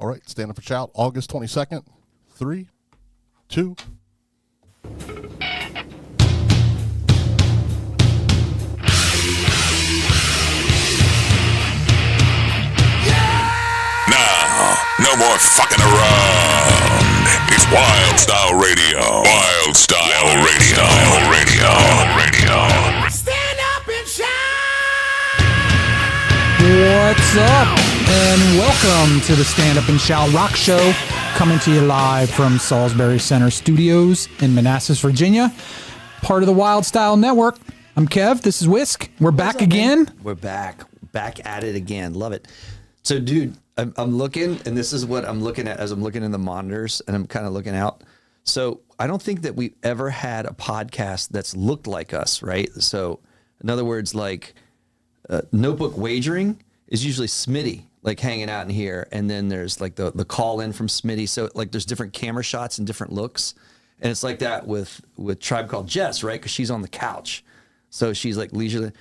All right, Stand Up and Shout, August 22nd. 3, 2. Now, no more fucking around. It's Wylde Style Radio. Wylde Style Radio. Stand up and shout! What's up? And welcome to the Stand Up and Shout Rock Show, coming to you live from Salisbury Center Studios in Manassas, Virginia, part of the Wylde Style Network. I'm Kev. This is Wisk. We're back again. Man? We're back at it again. Love it. So, dude, I'm looking, and this is what I'm looking at as I'm looking in the monitors, and I'm kind of looking out. So I don't think that we've ever had a podcast that's looked like us, right? So, in other words, like Notebook Wagering is usually Smitty, like hanging out in here, and then there's like the call in from Smitty. So like there's different camera shots and different looks, and it's like that with Tribe Called Jess, right? Because she's on the couch, so she's like leisurely.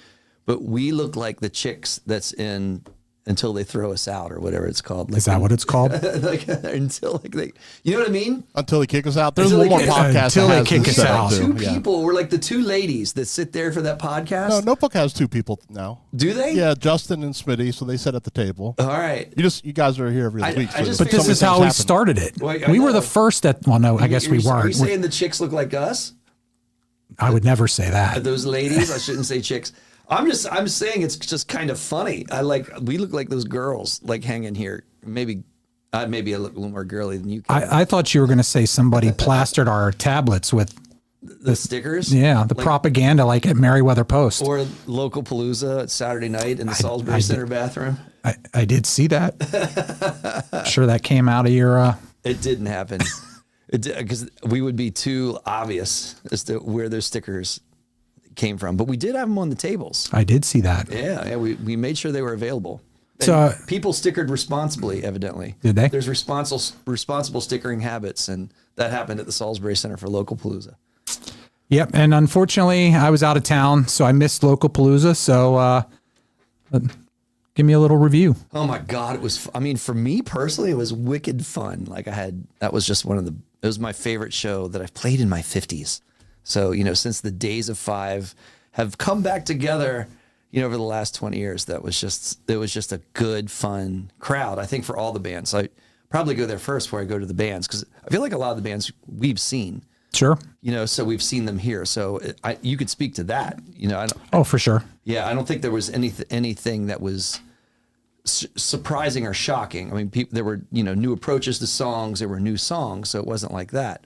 But we look like the chicks that's in Until They Throw Us Out, or whatever it's called. Like, Is that what it's called? like until like they, you know what I mean? Until they kick us out. There's Until one they more kick us podcast. Until that they has kick this us set out. too. Two Yeah. people. We're like the two ladies that sit there for that podcast. No, Notebook has 2 people now. Do they? Yeah, Justin and Smitty, so they sit at the table. All right. You guys are here every I- week. I just so But this some is how things we happen. started it. Well, I We were know. the first that, well, no, I guess we Are you weren't. saying the chicks look like us? I would never say that. Those ladies? I shouldn't say chicks. I'm saying it's just kind of funny. We look like those girls like hanging here. Maybe I look a little more girly than you can. I thought you were going to say somebody plastered our tablets with, The stickers? the Like- propaganda like at Merriweather Post. Or Local Palooza at Saturday night in the Salisbury Center bathroom. I did see that. Sure that came out of your... It didn't happen. Because we would be too obvious as to where those stickers came from. But we did have them on the tables. I did see that. Yeah, we made sure they were available. And So, people stickered responsibly, evidently. Did they? There's responsible stickering habits, and that happened at the Salisbury Center for Local Palooza. Yep, and unfortunately, I was out of town, so I missed Local Palooza. So, give me a little review. Oh my God, it was. I mean, for me personally, it was wicked fun. Like that was just it was my favorite show that I've played in my 50s. So since the days of 5 have come back together, over the last 20 years, it was just a good, fun crowd. I think for all the bands, I probably go there first before I go to the bands because I feel like a lot of the bands we've seen. Sure. So we've seen them here. So you could speak to that. Oh, for sure. Yeah, I don't think there was anything that was surprising or shocking. I mean, there were new approaches to songs. There were new songs, so it wasn't like that.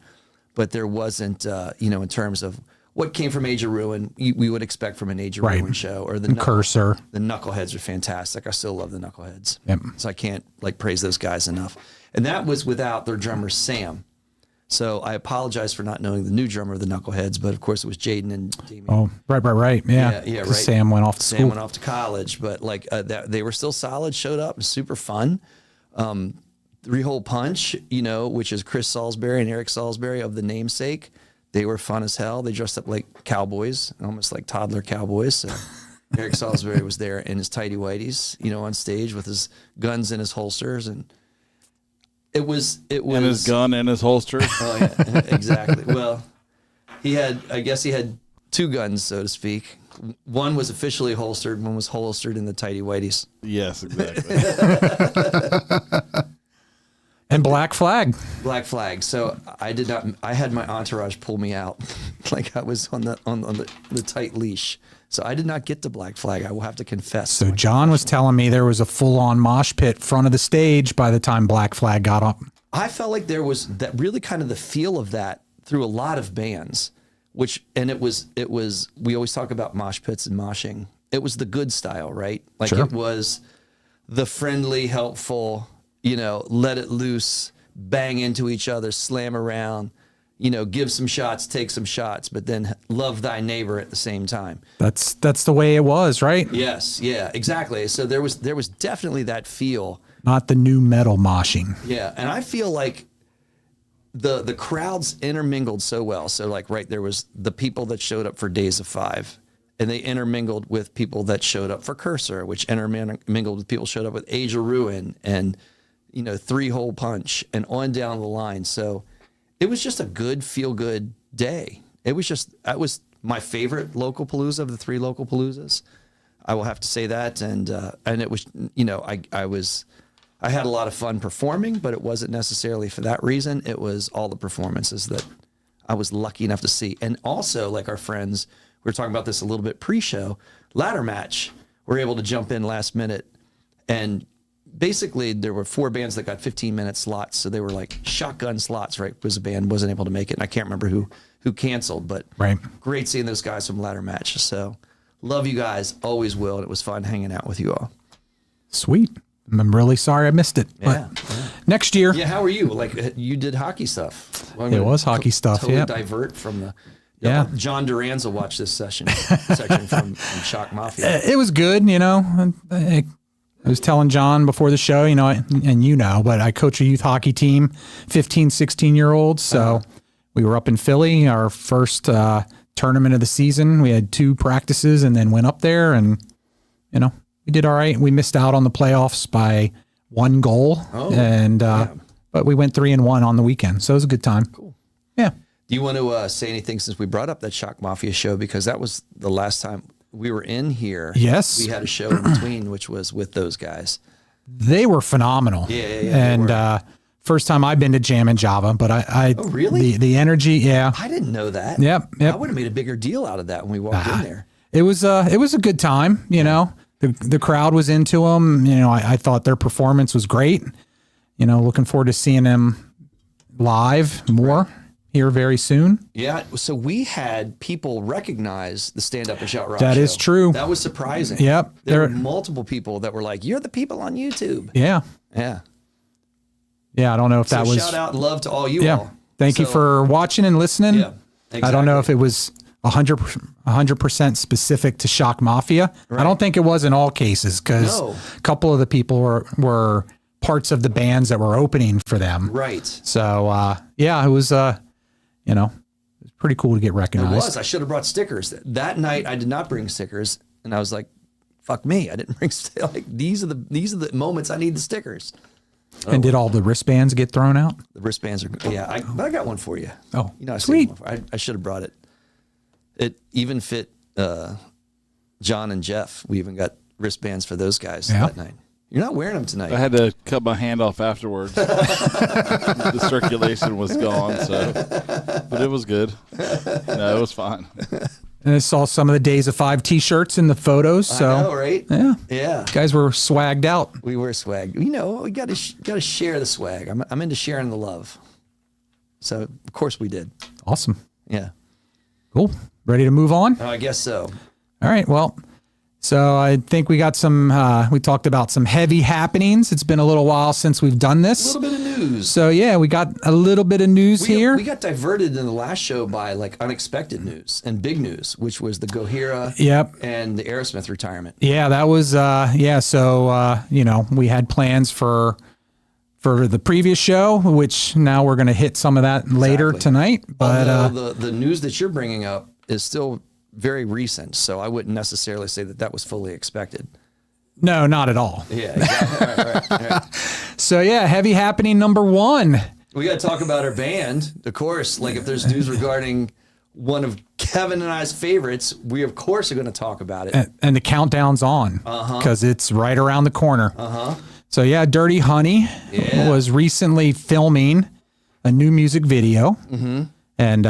But there wasn't, in terms of what came from Age of Ruin, we would expect from an Age of Right. Ruin show, or And Cursor. The Knuckleheads are fantastic. I still love the Knuckleheads. Yep. So I can't praise those guys enough. And that was without their drummer Sam. So I apologize for not knowing the new drummer of the Knuckleheads, but of course it was Jaden and Damien. Oh, right. Yeah, Yeah, 'Cause right. Sam went off to Sam school. went off to college, but they were still solid. Showed up, super fun. 3-Hole Punch, which is Chris Salisbury and Eric Salisbury of the namesake. They were fun as hell. They dressed up like cowboys, almost like toddler cowboys. So Eric Salisbury was there in his tighty whities, on stage with his guns in his holsters, and it was And his gun in his holster. Oh yeah, exactly. Well, I guess he had 2 guns, so to speak. One was officially holstered, one was holstered in the tighty whities. Yes, exactly. And Black Flag. Black Flag. So I had my entourage pull me out, like I was on the tight leash. So I did not get to Black Flag. I will have to confess. So John was telling me there was a full-on mosh pit front of the stage by the time Black Flag got up. I felt like there was that really kind of the feel of that through a lot of bands, it was we always talk about mosh pits and moshing. It was the good style, right? Like Sure. It was the friendly, helpful, let it loose, bang into each other, slam around, give some shots, take some shots, but then love thy neighbor at the same time. That's the way it was, right? Yes, yeah, exactly. So there was definitely that feel. Not the new metal moshing. Yeah, and I feel like the crowds intermingled so well. So there was the people that showed up for Days of 5, and they intermingled with people that showed up for Cursor, which intermingled with people showed up with Age of Ruin, and 3-hole punch and on down the line. So it was just a good, feel-good day. That was my favorite local palooza of the 3 local paloozas. I will have to say that. And it was, I had a lot of fun performing, but it wasn't necessarily for that reason. It was all the performances that I was lucky enough to see. And also, like our friends, we were talking about this a little bit pre-show, ladder match, we're able to jump in last minute. And basically there were 4 bands that got 15-minute slots. So they were like shotgun slots, right? Because a band wasn't able to make it. And I can't remember who canceled, but great seeing those guys from ladder match. So love you guys, always will. And it was fun hanging out with you all. Sweet. I'm really sorry I missed it. Yeah. Next year. Yeah, how are you? Like, you did hockey stuff. Well, It was hockey stuff, Totally yeah. divert from the... Yeah. John Duran's will watch this section from Shock Mafia. It was good, I was telling John before the show, but I coach a youth hockey team, 15, 16-year-olds. So we were up in Philly, our first tournament of the season. We had 2 practices and then went up there and, we did all right. We missed out on the playoffs by 1 goal. But we went 3-1 on the weekend. So it was a good time. Cool. Yeah. Do you want to say anything since we brought up that Shock Mafia show? Because that was the last time we were in here. Yes. We had a show in between, which was with those guys. They were phenomenal. Yeah. And first time I've been to Jam and Java, but I Oh, really? The energy, yeah. I didn't know that. Yep. I would have made a bigger deal out of that when we walked in there. It was a good time, The crowd was into them. I thought their performance was great. Looking forward to seeing them live more here very soon. Yeah, so we had people recognize the Stand Up and Shout Rock That show. is true. That was surprising. Yep. There were multiple people that were like, "You're the people on YouTube." Yeah. Yeah. Yeah, I don't know if that was... shout out and love to all you all. Thank you for watching and listening. Yeah, I don't know if it was 100% specific to Shock Mafia. Right. I don't think it was in all cases because a couple of the people were parts of the bands that were opening for them. Right. So, it was, it was pretty cool to get recognized. I should have brought stickers. That night I did not bring stickers, and I was like, "Fuck me! I didn't bring like these are the moments I need the stickers." And did all the wristbands get thrown out? The wristbands are but I got one for you. Oh, I sweet. saved one I should have brought it. It even fit John and Jeff. We even got wristbands for those guys that night. You're not wearing them tonight. I had to cut my hand off afterwards. The circulation was gone, but it was good. No, it was fine. And I saw some of the Days of 5 T-shirts in the photos. So I know, right? Yeah. Guys were swagged out. We were swagged. We got to share the swag. I'm into sharing the love. So of course we did. Awesome. Yeah. Cool. Ready to move on? I guess so. All right. Well, so I think we got some, we talked about some heavy happenings. It's been a little while since we've done this. A little bit of news. So yeah, we got a little bit of news here. We got diverted in the last show by like unexpected news and big news, which was the Gojira and the Aerosmith retirement. Yeah, that was, So, we had plans for the previous show, which now we're going to hit some of that later tonight. But the news that you're bringing up is still very recent, so I wouldn't necessarily say that was fully expected. No, not at all. Yeah, exactly. All right. So yeah, heavy happening number 1. We got to talk about our band, of course. Like if there's news regarding one of Kevin and I's favorites, we of course are going to talk about it. And the countdown's on because it's right around the corner. So yeah, Dirty Honey was recently filming a new music video, and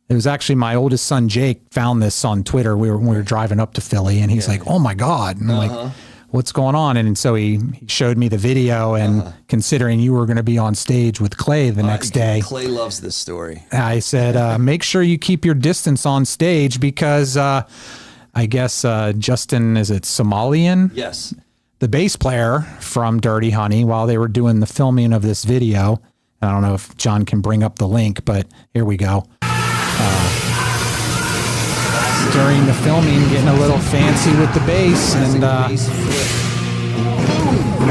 it was actually my oldest son, Jake, found this on Twitter. We were driving up to Philly, and he's like, "Oh my God." And I'm like, "What's going on?" And so he showed me the video, and considering you were going to be on stage with Clay the next day. Clay loves this story. I said, make sure you keep your distance on stage because I guess Justin, is it Somalian? Yes. The bass player from Dirty Honey, while they were doing the filming of this video, I don't know if John can bring up the link, but here we go. During the filming, getting a little fancy with the bass, and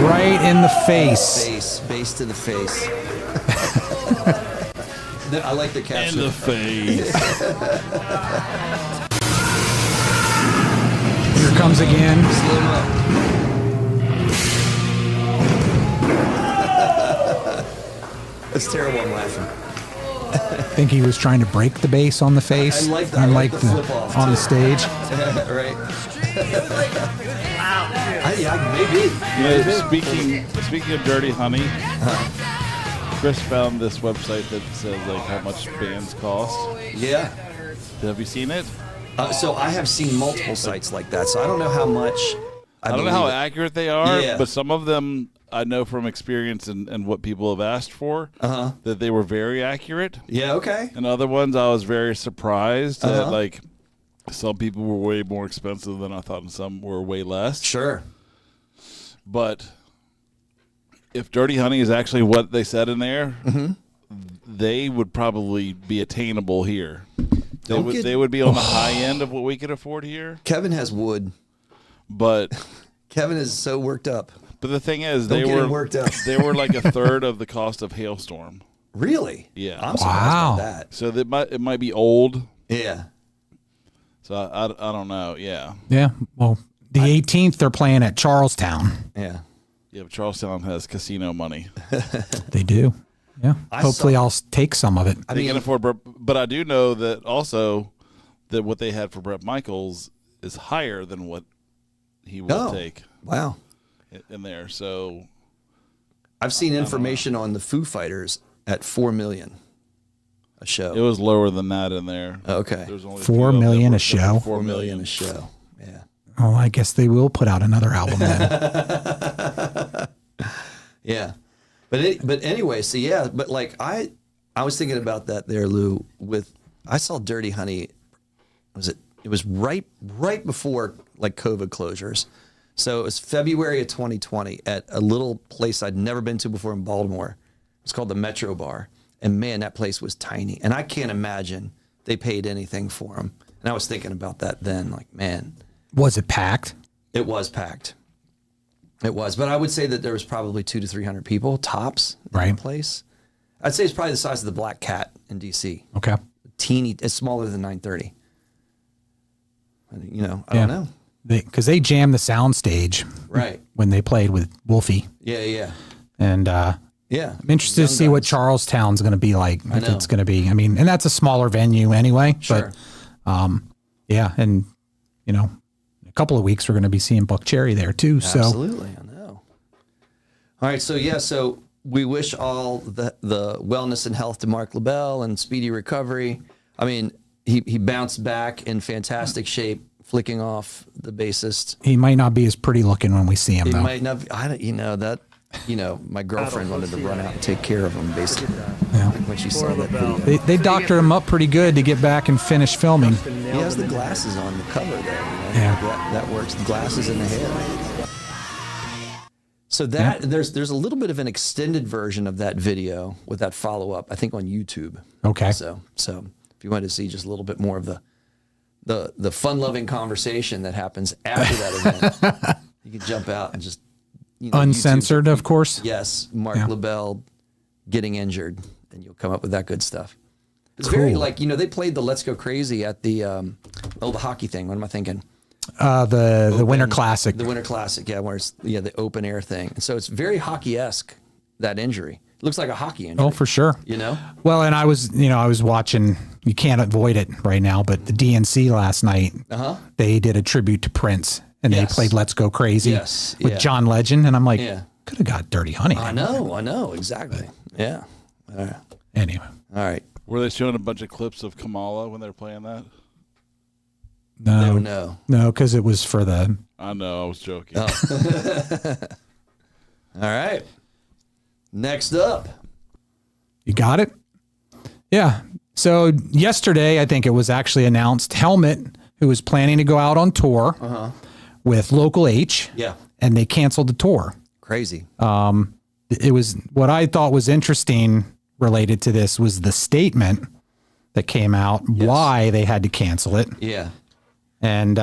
right in the face. Bass to the face. I like the caption. In the face. Here comes again. Slow up. That's terrible. I'm laughing. I think he was trying to break the bass on the face. I like that. I like the flip off on too. the stage. Right. Maybe. You know, speaking of Dirty Honey, Chris found this website that says like how much bands cost. Yeah. Have you seen it? So I have seen multiple sites like that. So I don't know how much. I don't know how believe it. accurate they are, Yeah. but some of them I know from experience and what people have asked for that they were very accurate. Yeah. Okay. And other ones I was very surprised that like some people were way more expensive than I thought and some were way less. Sure. But if Dirty Honey is actually what they said in there, they would probably be attainable here. They would be on the high end of what we could afford here. Kevin has wood. But Kevin is so worked up. But the thing is, Don't they get were him worked up. they were like a third of the cost of Hailstorm. Really? Yeah. I'm surprised by that. So it might be old. Yeah. So I don't know. Yeah. Yeah. Well, the 18th they're playing at Charlestown. Yeah. Yeah. But Charlestown has casino money. They do. Yeah. Hopefully I'll take some of it. They can afford, but I do know that also that what they had for Bret Michaels is higher than what he will take. Wow. In there. So I've seen information on the Foo Fighters at $4 million a show. it was lower than that in there. Okay. There's only $4 million a show? $4 million a show. Yeah. Oh, I guess they will put out another album then. Yeah. But anyway, so yeah, but like I was thinking about that there, Lou, I saw Dirty Honey. It was right before like COVID closures. So it was February of 2020 at a little place I'd never been to before in Baltimore. It's called the Metro Bar. And man, that place was tiny. And I can't imagine they paid anything for them. And I was thinking about that then, like, man. Was it packed? It was packed. It was. But I would say that there was probably 200 to 300 people, tops, in the place. I'd say it's probably the size of the Black Cat in D.C. Okay. Teeny. It's smaller than 930. You know, I don't know. Because they jammed the sound stage when they played with Wolfie. Yeah. And yeah, I'm interested to see what Charlestown's going to be like. If it's going to be, and that's a smaller venue anyway. Sure. But yeah, and a couple of weeks we're going to be seeing Buck Cherry there too. Absolutely, I know. All right, so we wish all the wellness and health to Marc LaBelle and speedy recovery. I mean, he bounced back in fantastic shape. Flicking off the bassist. He might not be as pretty looking when we see him, though. He might not. My girlfriend wanted to run out and take care of him, basically. Yeah. When she saw that video. They doctored him up pretty good to get back and finish filming. He has the glasses on the cover there. Yeah. That works. The glasses in the hair. So there's a little bit of an extended version of that video with that follow up, I think, on YouTube. Okay. So if you want to see just a little bit more of the fun-loving conversation that happens after that event, you can jump out and just uncensored, YouTube. of course. Yes, Marc LaBelle getting injured, and you'll come up with that good stuff. It's Cool. very like they played the "Let's Go Crazy" at the the hockey thing. What am I thinking? The Winter Classic. The Winter Classic, yeah, where it's the open air thing. And so it's very hockey-esque, that injury. It looks like a hockey injury. Oh, for sure. Well, and I was watching, you can't avoid it right now, but the DNC last night, they did a tribute to Prince, and they played Let's Go Crazy with John Legend, and I'm like, could have got Dirty Honey. I know, exactly. Yeah. All right. Anyway. All right. Were they showing a bunch of clips of Kamala when they were playing that? No, because it was for the... I know, I was joking. Oh. All right. Next up. You got it? Yeah. So yesterday, I think it was actually announced Helmet, who was planning to go out on tour with Local H. Yeah. And they canceled the tour. Crazy. It was what I thought was interesting related to this was the statement that came out, why they had to cancel it. Yeah. And,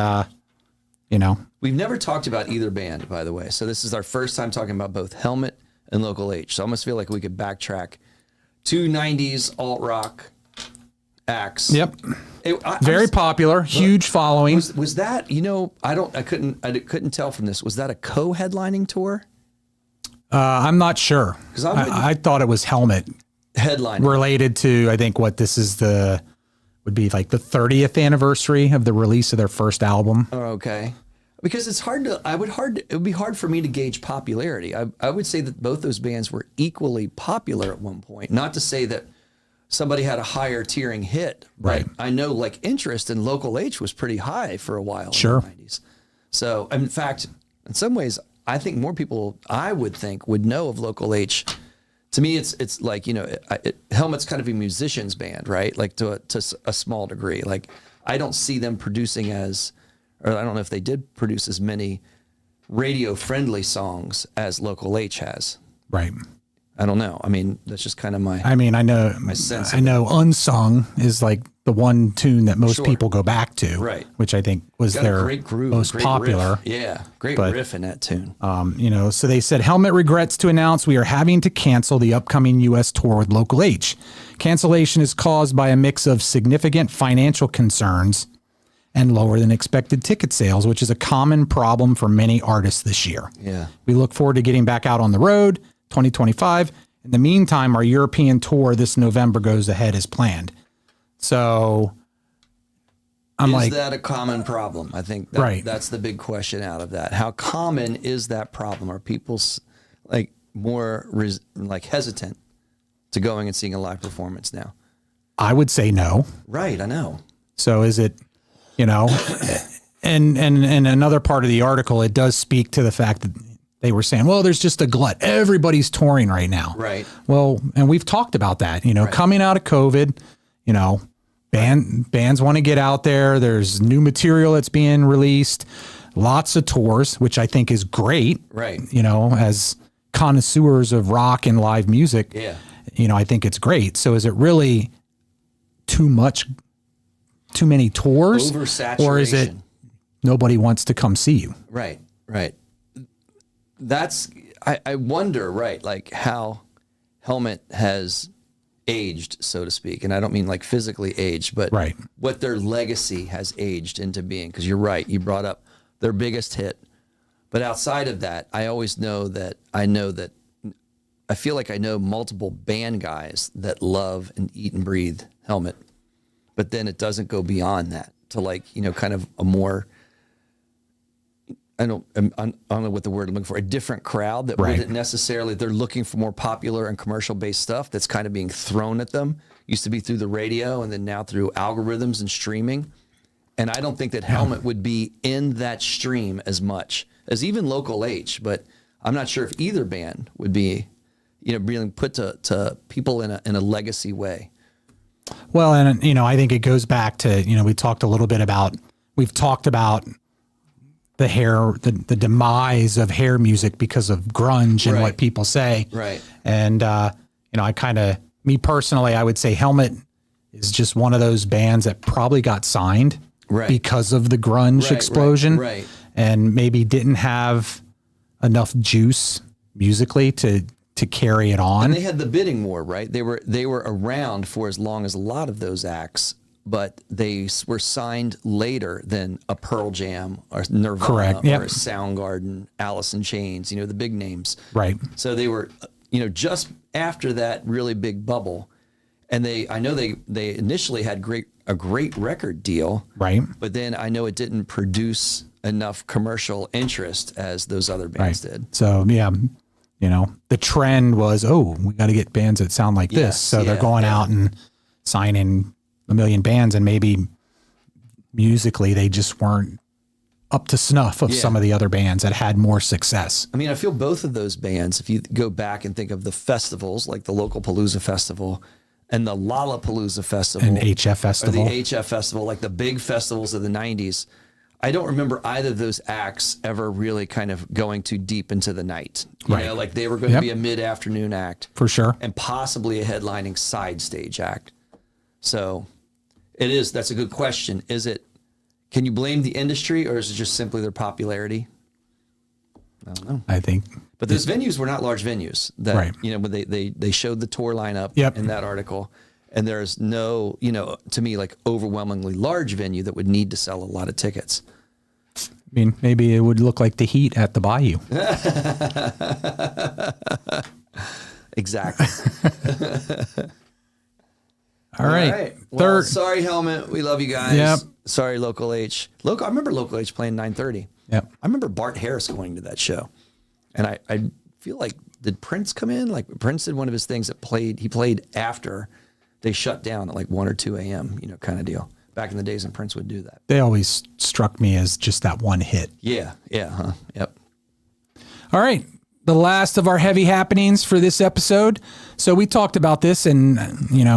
We've never talked about either band, by the way. So this is our first time talking about both Helmet and Local H. So I almost feel like we could backtrack. 2 90s alt-rock acts. Yep. Very popular, huge following. Was that, I couldn't tell from this. Was that a co-headlining tour? I'm not sure. Because I thought it was Helmet Headline. related to, I think what this is would be like the 30th anniversary of the release of their first album. Oh, okay. Because it's hard to, it would be hard for me to gauge popularity. I would say that both those bands were equally popular at one point. Not to say that somebody had a higher tiering hit, but Right. I know like interest in Local H was pretty high for a while Sure. in the 90s. So in fact, in some ways, I think more people, I would think, would know of Local H. To me, it's like, Helmet's kind of a musician's band, right? Like to a small degree. Like I don't see them producing or I don't know if they did produce as many radio-friendly songs as Local H has. Right. I don't know. I mean, that's just kind of my. I mean, I know sense I of know Unsung is like the one tune that most Sure. people go back to, Right. which I think was Got a their great groove, most great popular. riff. Yeah, great But, riff in that tune. So they said Helmet regrets to announce we are having to cancel the upcoming U.S. tour with Local H. Cancellation is caused by a mix of significant financial concerns and lower than expected ticket sales, which is a common problem for many artists this year. Yeah. We look forward to getting back out on the road 2025. In the meantime, our European tour this November goes ahead as planned. So I'm Is that a common problem? I think Right. that's the big question out of that. How common is that problem? Are people like more like hesitant to going and seeing a live performance now? I would say no. Right, I know. So is it, and another part of the article, it does speak to the fact that they were saying, well, there's just a glut. Everybody's touring right now. Right. Well, and we've talked about that, coming out of COVID, bands want to get out there. There's new material that's being released, lots of tours, which I think is great. Right. As connoisseurs of rock and live music, Yeah. I think it's great. So is it really too many tours? Oversaturation. Or is it nobody wants to come see you? Right, right. I wonder, right, like how Helmet has aged, so to speak. And I don't mean like physically aged, but Right. what their legacy has aged into being. Because you're right, you brought up their biggest hit. But outside of that, I feel like I know multiple band guys that love and eat and breathe Helmet. But then it doesn't go beyond that to like, kind of a more, I don't know what the word I'm looking for, a different crowd that Right. wouldn't necessarily, they're looking for more popular and commercial based stuff that's kind of being thrown at them. Used to be through the radio and then now through algorithms and streaming. And I don't think that Helmet would be in that stream as much as even Local H, but I'm not sure if either band would be, being put to people in a legacy way. Well, and I think it goes back to, we've talked about the demise of hair music because of grunge and Right. what people say. Right. And, me personally, I would say Helmet is just one of those bands that probably got signed Right. because of the grunge Right, explosion. right. And maybe didn't have enough juice musically to carry it on. And they had the bidding war, right? They were around for as long as a lot of those acts, but they were signed later than a Pearl Jam or Nirvana Correct. Yep. or a Soundgarden, Alice in Chains, the big names. Right. So they were, just after that really big bubble. And I know they initially had a great record deal. Right. But then I know it didn't produce enough commercial interest as those other bands did. So, yeah, the trend was, we got to get bands that sound like this. Yes, So they're yeah, going yeah. out and signing a million bands, and maybe musically they just weren't up to snuff of Yeah. some of the other bands that had more success. I mean, I feel both of those bands, if you go back and think of the festivals, like the local Palooza Festival and the Lollapalooza Festival. And HF Or Festival. the HF Festival, like the big festivals of the 90s. I don't remember either of those acts ever really kind of going too deep into the night. You Right. know, like they were going Yep. to be a mid-afternoon act. For sure. And possibly a headlining side stage act. So that's a good question. Can you blame the industry or is it just simply their popularity? I don't know. I think. But those venues were not large venues. That, Right. when they showed the tour lineup Yep. in that article, and there's no, to me, like overwhelmingly large venue that would need to sell a lot of tickets. I mean, maybe it would look like the Heat at the Bayou. Exactly. All right. Well, Third. sorry, Helmet. We love you guys. Yep. Sorry, Local H. I remember Local H playing 9:30. Yep. I remember Bart Harris going to that show. And I feel like, did Prince come in? Like Prince did one of his things that he played after they shut down at like 1 or 2 a.m., kind of deal. Back in the days when Prince would do that. They always struck me as just that one hit. Yeah. Yep. All right. The last of our heavy happenings for this episode. So we talked about this and,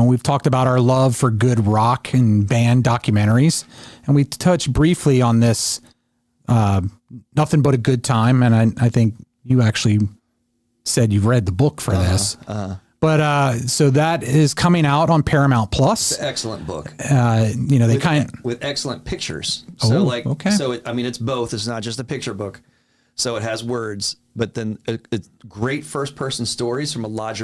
we've talked about our love for good rock and band documentaries. And we touched briefly on this, Nothing But a Good Time. And I think you actually said you've read the book for this. But so that is coming out on Paramount Plus. Excellent book. With excellent pictures. Okay. So it's both. It's not just a picture book. So it has words, but then it's great first person stories from a lot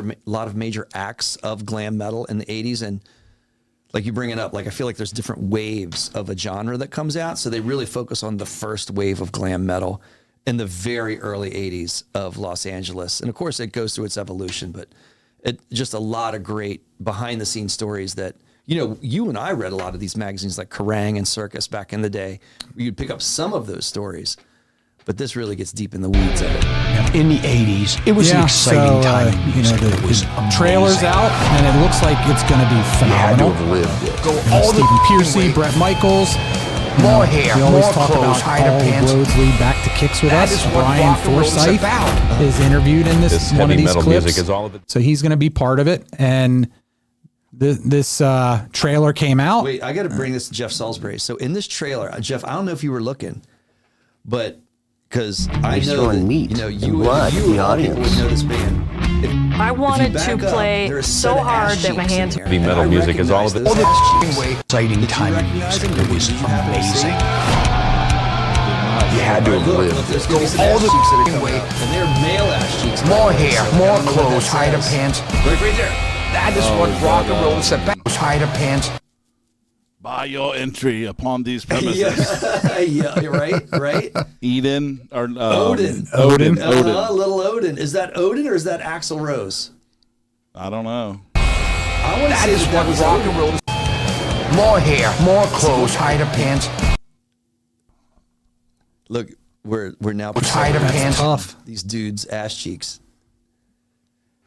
of major acts of glam metal in the 80s. And like you bring it up, like I feel like there's different waves of a genre that comes out. So they really focus on the first wave of glam metal in the very early 80s of Los Angeles. And of course it goes through its evolution, but just a lot of great behind the scenes stories that, you and I read a lot of these magazines like Kerrang and Circus back in the day. You'd pick up some of those stories, but this really gets deep in the weeds of it. In the 80s, it was an exciting time. The trailer's out, and it looks like it's going to be phenomenal. You had to have lived it. Stephen Pearcy, Bret Michaels. More hair, we always more talk clothes, about higher all pants. roads lead back to Kicks with That us. is what Brian rock and roll is Forsyth about. is interviewed in this one of heavy these metal clips. music is all of it. So he's going to be part of it, and this trailer came out. Wait, I got to bring this to Jeff Salisbury. So in this trailer, Jeff, I don't know if you were looking, but because I know throwing that, meat you and blood at the audience. would know this band. I wanted to play so hard that my hands. Heavy metal music is all of it. Exciting time in music. It was amazing. You had to have lived it. Go all the way. And they're male ass cheeks. More hair, more clothes, higher pants. Right there. That is what rock and roll is about. Higher pants. By your entry upon these premises. Yeah, right. Eden or Odin. Odin. Little Odin. Is that Odin or is that Axl Rose? I don't know. I want to That say is that what was rock Odin. and roll is. More hair, more clothes, higher pants. Look, we're now Higher pants. Tough. these dudes' ass cheeks.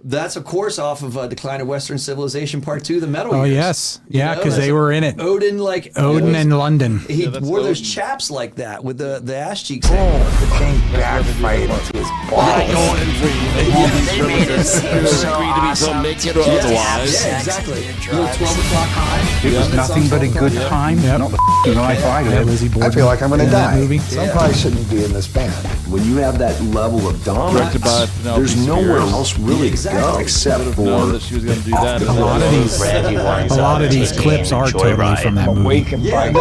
That's of course off of Decline of Western Civilization Part 2, the metal Oh years. yes, yeah, You know, because they that's were in it. Odin, Odin in London. He that's wore those Odin. chaps like that with the ass cheeks. The thing backfired into his balls. Your entry upon these premises. You agree to become naked or otherwise. Yeah, exactly. Little 12 o'clock high. It was nothing but a good time. Yep. Not the f***ing life I Yeah, lived. Lizzie Borden. I feel like I'm going to in that die. movie. So I probably shouldn't be in this band. When you have that level of dominance, Directed by Penelope there's nowhere Spears. else really Exactly. to go except Know for that she was going to do that. A lot of these, a lot of these clips are totally from that movie. Yeah,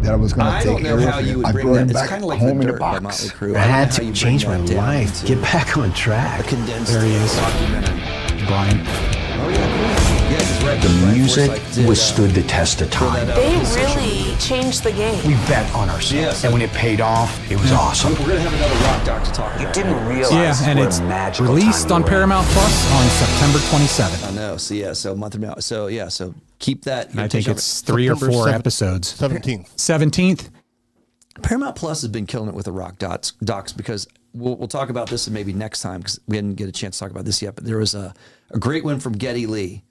That I was going I to don't take know care how of you it. would I bring brought that. him It's back kind of like home The in a Dirt by box. Motley Crue. I I don't had know how to you change my bring that down life, to get back on track. a condensed There he is. documentary. Brian. Oh yeah, cool. Yeah, 'cause right, The Brian music Forsyth did, withstood the test of time. They really changed the game. We bet on ourselves. Yes. And when it paid off, it was awesome. We're gonna have another rock doc to talk about. Didn't realize Yeah, and what it's a magical released time on we were in. Paramount Plus on September 27th. I know. So yeah, so a month from now. So yeah, so keep that. I think it's 3 or 4 episodes. 17th. 17th. Paramount Plus has been killing it with the rock docs because we'll talk about this and maybe next time because we didn't get a chance to talk about this yet. But there was a great one from Geddy Lee.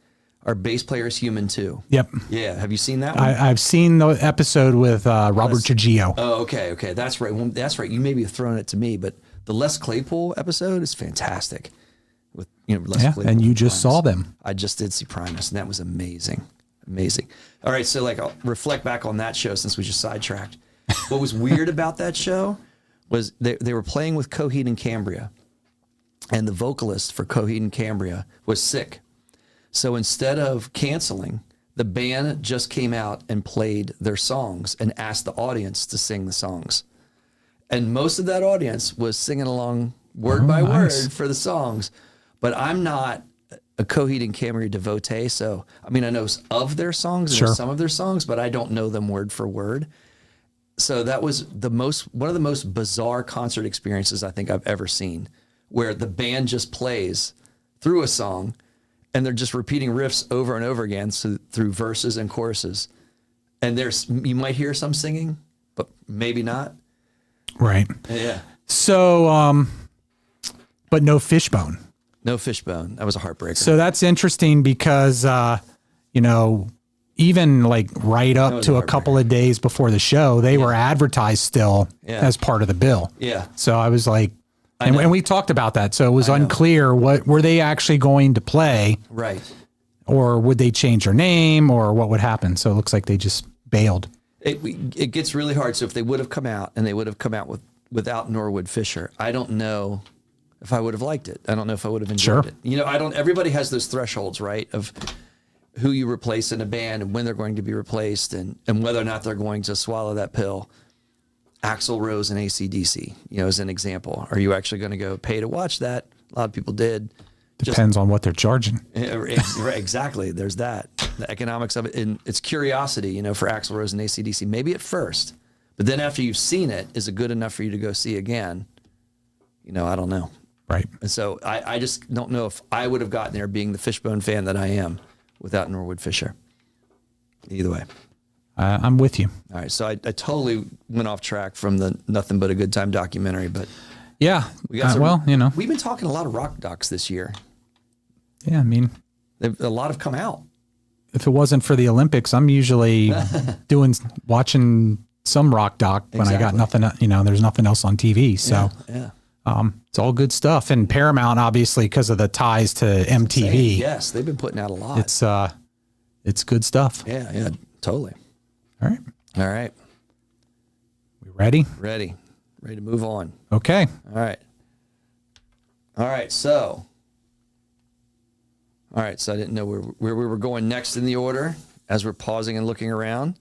Our bass player is human too. Yep. Yeah, have you seen that one? I've seen the episode with Robert Trujillo. Oh, okay, that's right. Well, that's right. You maybe have thrown it to me, but the Les Claypool episode is fantastic. With Les Yeah, Claypool and you from just Primus. saw them. I just did see Primus, and that was amazing. All right, so I'll reflect back on that show since we just sidetracked. What was weird about that show was they were playing with Coheed and Cambria, and the vocalist for Coheed and Cambria was sick. So instead of canceling, the band just came out and played their songs and asked the audience to sing the songs. And most of that audience was singing along word by nice. word for the songs. But I'm not a Coheed and Cambria devotee. So, I mean, I know of their songs, Sure. and some of their songs, but I don't know them word for word. So that was one of the most bizarre concert experiences I think I've ever seen, where the band just plays through a song, and they're just repeating riffs over and over again through verses and choruses. And you might hear some singing, but maybe not. Right. Yeah. So, but no Fishbone. No Fishbone. That was a heartbreaker. So that's interesting because, even like right up to a couple of days before the show, they were advertised still as part of the bill. Yeah. So I was like, and we talked about that. So it was unclear what were they actually going to play, right? Or would they change their name, or what would happen? So it looks like they just bailed. It gets really hard. So if they would have come out and they would have come out without Norwood Fisher, I don't know if I would have liked it. I don't know if I would have enjoyed it. Everybody has those thresholds, right? Of who you replace in a band and when they're going to be replaced and whether or not they're going to swallow that pill. Axl Rose and AC/DC, as an example. Are you actually going to go pay to watch that? A lot of people did. Depends on what they're charging. Exactly. There's that. The economics of it. And it's curiosity, for Axl Rose and AC/DC, maybe at first. But then after you've seen it, is it good enough for you to go see again? I don't know. Right. And so I just don't know if I would have gotten there being the Fishbone fan that I am without Norwood Fisher. Either way. I'm with you. All right. So I totally went off track from the Nothing But a Good Time documentary, but yeah. We got we've been talking a lot of rock docs this year. Yeah. I mean, a lot have come out. If it wasn't for the Olympics, I'm usually watching some rock doc when I got nothing, there's nothing else on TV. So it's all good stuff. And Paramount, obviously, because of the ties to MTV. Yes, they've been putting out a lot. It's good stuff. Yeah, totally. All right. We ready? Ready to move on. Okay. All right. So I didn't know where we were going next in the order as we're pausing and looking around.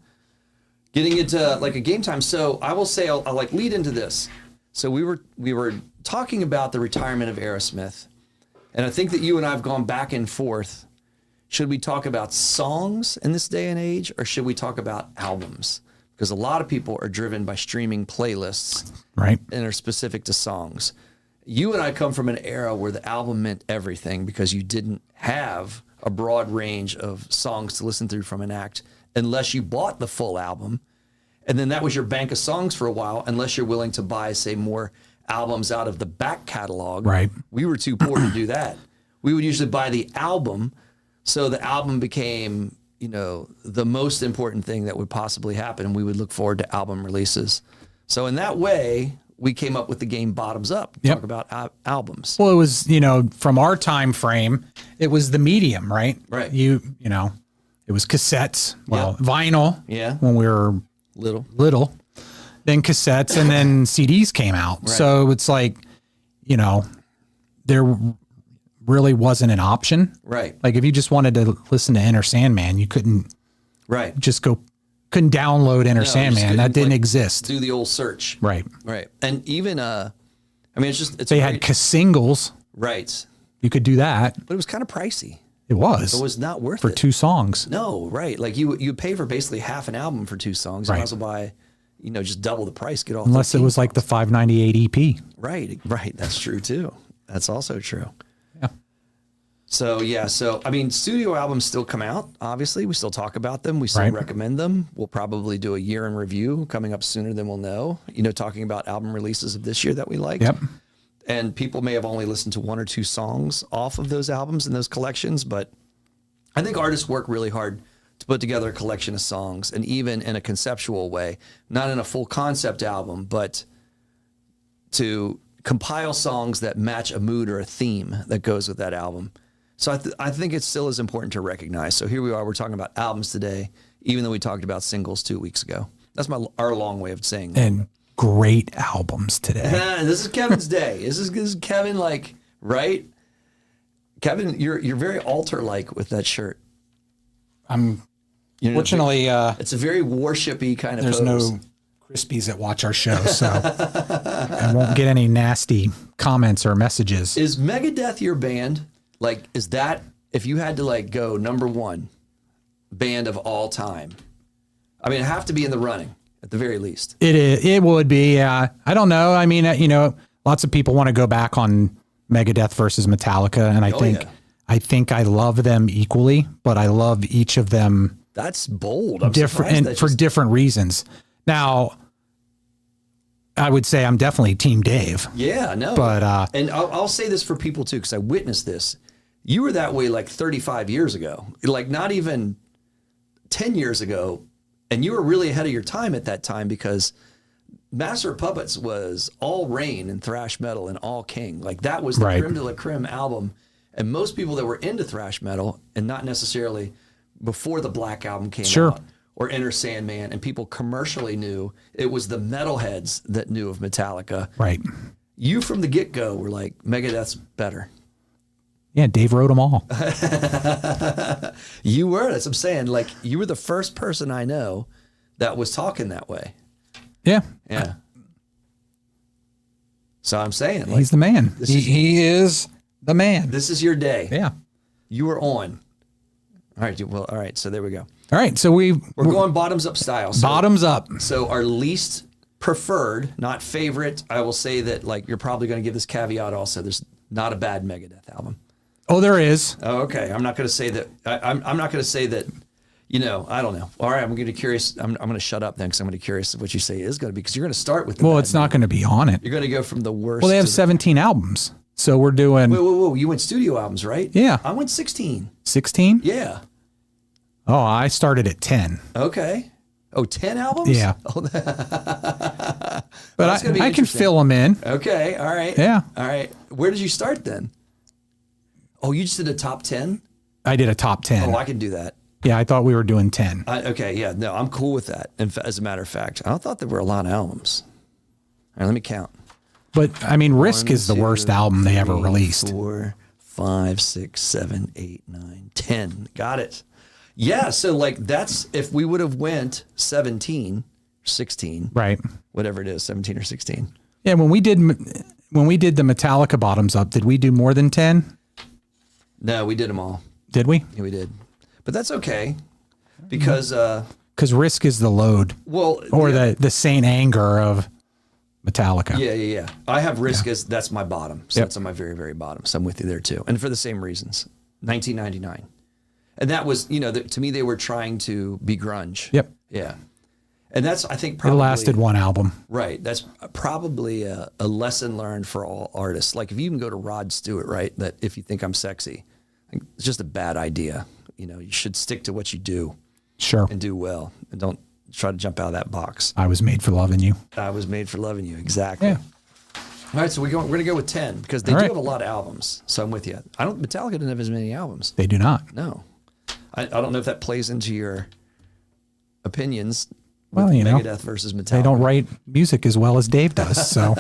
Getting into like a game time. So I will say I'll like lead into this. So we were talking about the retirement of Aerosmith, and I think that you and I have gone back and forth. Should we talk about songs in this day and age, or should we talk about albums? Because a lot of people are driven by streaming playlists, right, and are specific to songs. You and I come from an era where the album meant everything because you didn't have a broad range of songs to listen through from an act unless you bought the full album. And then that was your bank of songs for a while, unless you're willing to buy, say, more albums out of the back catalog. Right. We were too poor to do that. We would usually buy the album, so the album became, the most important thing that would possibly happen, and we would look forward to album releases. So in that way, we came up with the game Bottoms Up. Talk about albums. Well, it was, from our time frame, it was the medium, right? Right. It was cassettes, vinyl. Yeah. When we were little, then cassettes, and then CDs came out. Right. So it's like, there really wasn't an option. Right. Like if you just wanted to listen to Enter Sandman, you couldn't couldn't download Enter Sandman. That didn't exist. Do the old search. Right. Right. And even, they had singles. Right. You could do that. But it was kind of pricey. It was. It was not worth it. For 2 songs. No, right. Like you pay for basically half an album for 2 songs. You might as well buy, just double the price, get all Unless it was songs. Like the $5.98 EP. Right. That's true too. That's also true. Yeah. So, studio albums still come out. Obviously, we still talk about them. We still recommend them. We'll probably do a year in review coming up sooner than we'll know, talking about album releases of this year that we liked. Yep. And people may have only listened to 1 or 2 songs off of those albums and those collections, but I think artists work really hard to put together a collection of songs, and even in a conceptual way, not in a full concept album, but to compile songs that match a mood or a theme that goes with that album. So I think it still is important to recognize. So here we are, we're talking about albums today, even though we talked about singles 2 weeks ago. That's our long way of saying that. And great albums today. This is Kevin's day. This is Kevin, right? Kevin, you're very altar-like with that shirt. Fortunately, it's a very worshipy kind of there's pose. No Crispies that watch our show, so I won't get any nasty comments or messages. Is Megadeth your band? Is that, if you had to go number 1 band of all time? It'd have to be in the running at the very least. It would be. I don't know. Lots of people want to go back on Megadeth versus Metallica, and I think I love them equally, but I love each of them. That's bold. I'm different and for different reasons. Now, I would say I'm definitely Team Dave. Yeah, no. But and I'll say this for people too, because I witnessed this. You were that way like 35 years ago, like not even 10 years ago, and you were really ahead of your time at that time because Master of Puppets was all Reign and thrash metal and all King. Like that was the creme de la creme album. And most people that were into thrash metal and not necessarily before the Black Album came out or Enter Sandman, and people commercially knew, it was the metalheads that knew of Metallica. Right. You from the get-go were like, Megadeth's better. Yeah, Dave wrote them all. You were. That's what I'm saying. Like, you were the first person I know that was talking that way. Yeah. Yeah. So I'm saying. Like, he's the man. He is the man. This is your day. Yeah. You were on. All right. Well, all right. So there we go. All right. So we're going bottoms up style. So, bottoms up. So our least preferred, not favorite, I will say that, like, you're probably going to give this caveat also. There's not a bad Megadeth album. Oh, there is. Oh, okay. I'm not going to say that. I'm not going to say that. You know, I don't know. All right, I'm going to curious. I'm going to shut up then because I'm going to curious what you say is going to be, because you're going to start with. Well, it's not going to be on it. You're going to go from the worst. Well, they have 17 albums, so we're doing. Whoa! You went studio albums, right? Yeah. I went 16. 16? Yeah. Oh, I started at 10. Okay. Oh, 10 albums? Yeah. Oh, but I can fill them in. Okay. All right. Yeah. All right. Where did you start then? Oh, you just did a top 10? I did a top 10. Oh, I can do that. Yeah, I thought we were doing 10. Okay, yeah, no, I'm cool with that. As a matter of fact, I thought there were a lot of albums. All right, let me count. But I mean, Risk is the worst album they ever released. 4, 5, 6, 7, 8, 9, 10. Got it. Yeah, so like that's if we would have went 17, 16, right? Whatever it is, 17 or 16. Yeah, when we did the Metallica bottoms up, did we do more than 10? No, we did them all. Did we? Yeah, we did. But that's okay because Risk is the load. Well, or the Saint Anger of Metallica. Yeah. I have Risk as that's my bottom. So that's on my very, very bottom. So I'm with you there too. And for the same reasons. 1999. And that was, to me, they were trying to be grunge. Yep. Yeah. And that's, I think, probably. It lasted one album. Right. That's probably a lesson learned for all artists. Like if you even go to Rod Stewart, right? That if you think I'm sexy, it's just a bad idea. You should stick to what you do. Sure. And do well. And don't try to jump out of that box. I was made for loving you. I was made for loving you. Exactly. Yeah. All right, so we're going to go with 10 because they do have a lot of albums. So I'm with you. Metallica didn't have as many albums. They do not. No. I don't know if that plays into your opinions. Well, Megadeth versus Metallica. They don't write music as well as Dave does. So.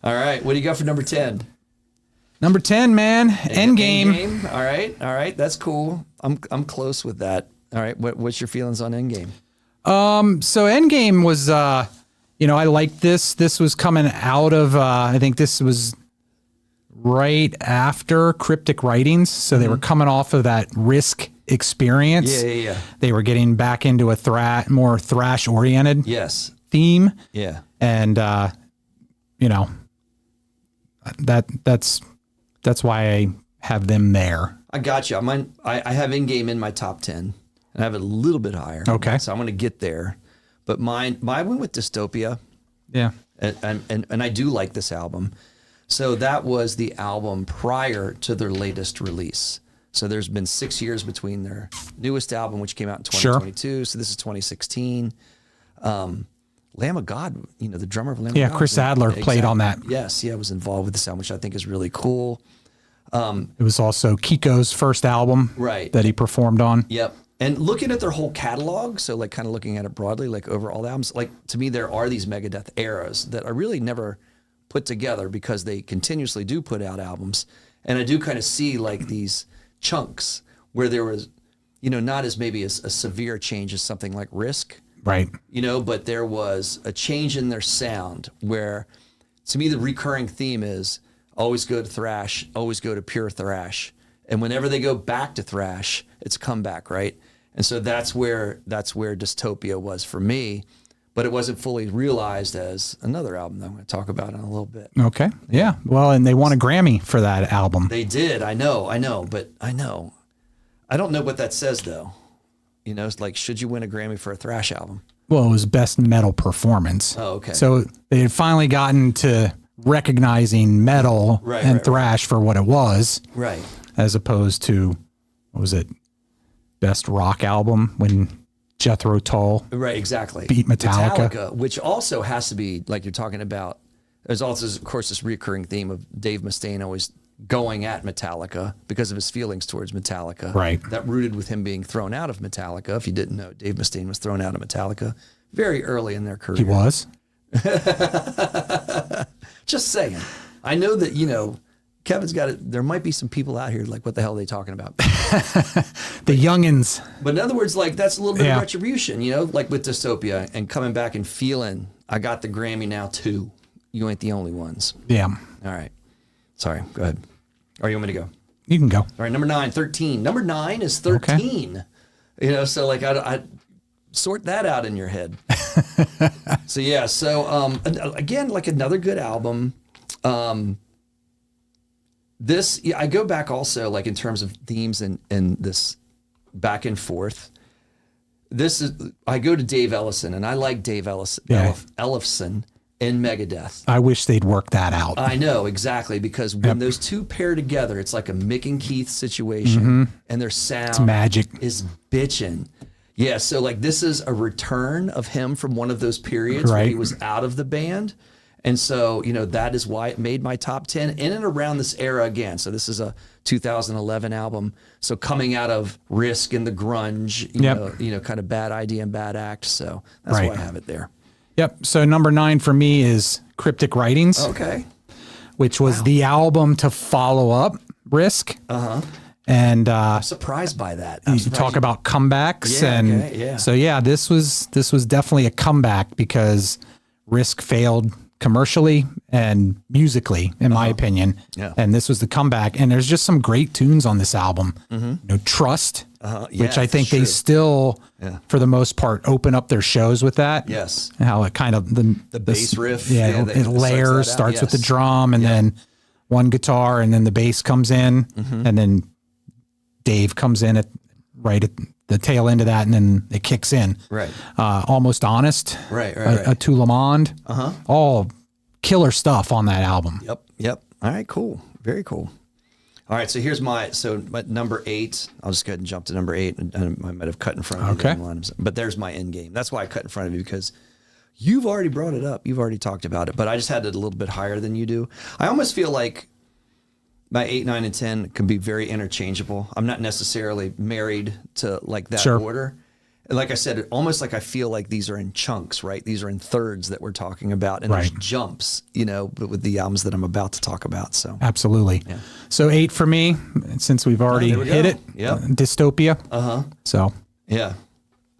All right, what do you got for number 10? Number 10, man, Endgame. All right, that's cool. I'm close with that. All right, what's your feelings on Endgame? So Endgame was, I liked this. This was coming out of, I think this was right after Cryptic Writings. So they were coming off of that Risk experience. Yeah. They were getting back into a more thrash oriented theme. Yeah. And, that's why I have them there. I got you. I have Endgame in my top 10. And I have it a little bit higher. Okay. So I'm going to get there. But mine went with Dystopia. Yeah. And I do like this album. So that was the album prior to their latest release. So there's been 6 years between their newest album, which came out in 2022. Sure. So this is 2016. Lamb of God, the drummer of Lamb of God. Yeah, Chris Adler played on that. Yes, was involved with the sound, which I think is really cool. It was also Kiko's first album that he performed on. Yep. And looking at their whole catalog, so like kind of looking at it broadly, like over all the albums, like to me, there are these Megadeth eras that are really never put together because they continuously do put out albums. And I do kind of see like these chunks where there was, not as maybe as a severe change as something like Risk. Right. But there was a change in their sound where, to me, the recurring theme is always go to thrash, always go to pure thrash. And whenever they go back to thrash, it's a comeback, right? And so that's where Dystopia was for me. but it wasn't fully realized as another album that I'm going to talk about in a little bit. Okay. Yeah. Well, and they won a Grammy for that album. They did. I know. But I don't know what that says though. You know, it's like, should you win a Grammy for a thrash album? Well, it was best metal performance. Oh, okay. So they had finally gotten to recognizing metal and thrash for what it was. Right. As opposed to, what was it? Best rock album when Jethro Tull beat Metallica. Which also has to be, like you're talking about, there's also, of course, this recurring theme of Dave Mustaine always going at Metallica because of his feelings towards Metallica. Right. That rooted with him being thrown out of Metallica. If you didn't know, Dave Mustaine was thrown out of Metallica very early in their career. He was? Just saying. I know that, you know, Kevin's got it. There might be some people out here like, what the hell are they talking about? The youngins. But in other words, like, that's a little bit of retribution, you know, like with Dystopia and coming back and feeling, I got the Grammy now too. You ain't the only ones. Yeah. All right. Sorry. Go ahead. Or you want me to go? You can go. All right. Number 9, 13. Number 9 is 13. Okay. You know, so like I sort that out in your head. So yeah. So again, like another good album. I go back also like in terms of themes and this back and forth. I go to Dave Ellefson, and I like Dave Ellefson in Megadeth. I wish they'd work that out. I know, exactly, because when those two pair together, it's like a Mick and Keith situation, and their sound is bitchin'. Yeah, so like this is a return of him from one of those periods where he was out of the band. And so, you know, that is why it made my top 10 in and around this era again. So this is a 2011 album. So coming out of Risk and the grunge, you know, kind of Bad Idea and Bad Act. So that's why I have it there. Yep. So number 9 for me is Cryptic Writings. Okay. Which was the album to follow up Risk. Uh-huh. And I'm surprised by that. You talk about comebacks, so this was definitely a comeback because Risk failed commercially and musically, in my opinion. Yeah. And this was the comeback. And there's just some great tunes on this album. You know, Trust, which I think they still, for the most part, open up their shows with that. Yes. How it kind of the bass riff. It layers, starts with the drum, and then one guitar, and then the bass comes in, and then Dave comes in at the tail end of that, and then it kicks in. Right. Almost Honest. Right. A Tout Le Monde. All killer stuff on that album. Yep. All right, cool. Very cool. All right, so here's my number 8. I'll just go ahead and jump to number 8. And I might have cut in front of you. But there's my end game. That's why I cut in front of you, because you've already brought it up. You've already talked about it. But I just had it a little bit higher than you do. I almost feel like my 8, 9, and 10 can be very interchangeable. I'm not necessarily married to like that order. Like I said, almost like I feel like these are in chunks, right? These are in thirds that we're talking about, and there's jumps, you know, with the albums that I'm about to talk about. So absolutely. Yeah. So 8 for me, since we've already hit it. Yep. Dystopia. So yeah.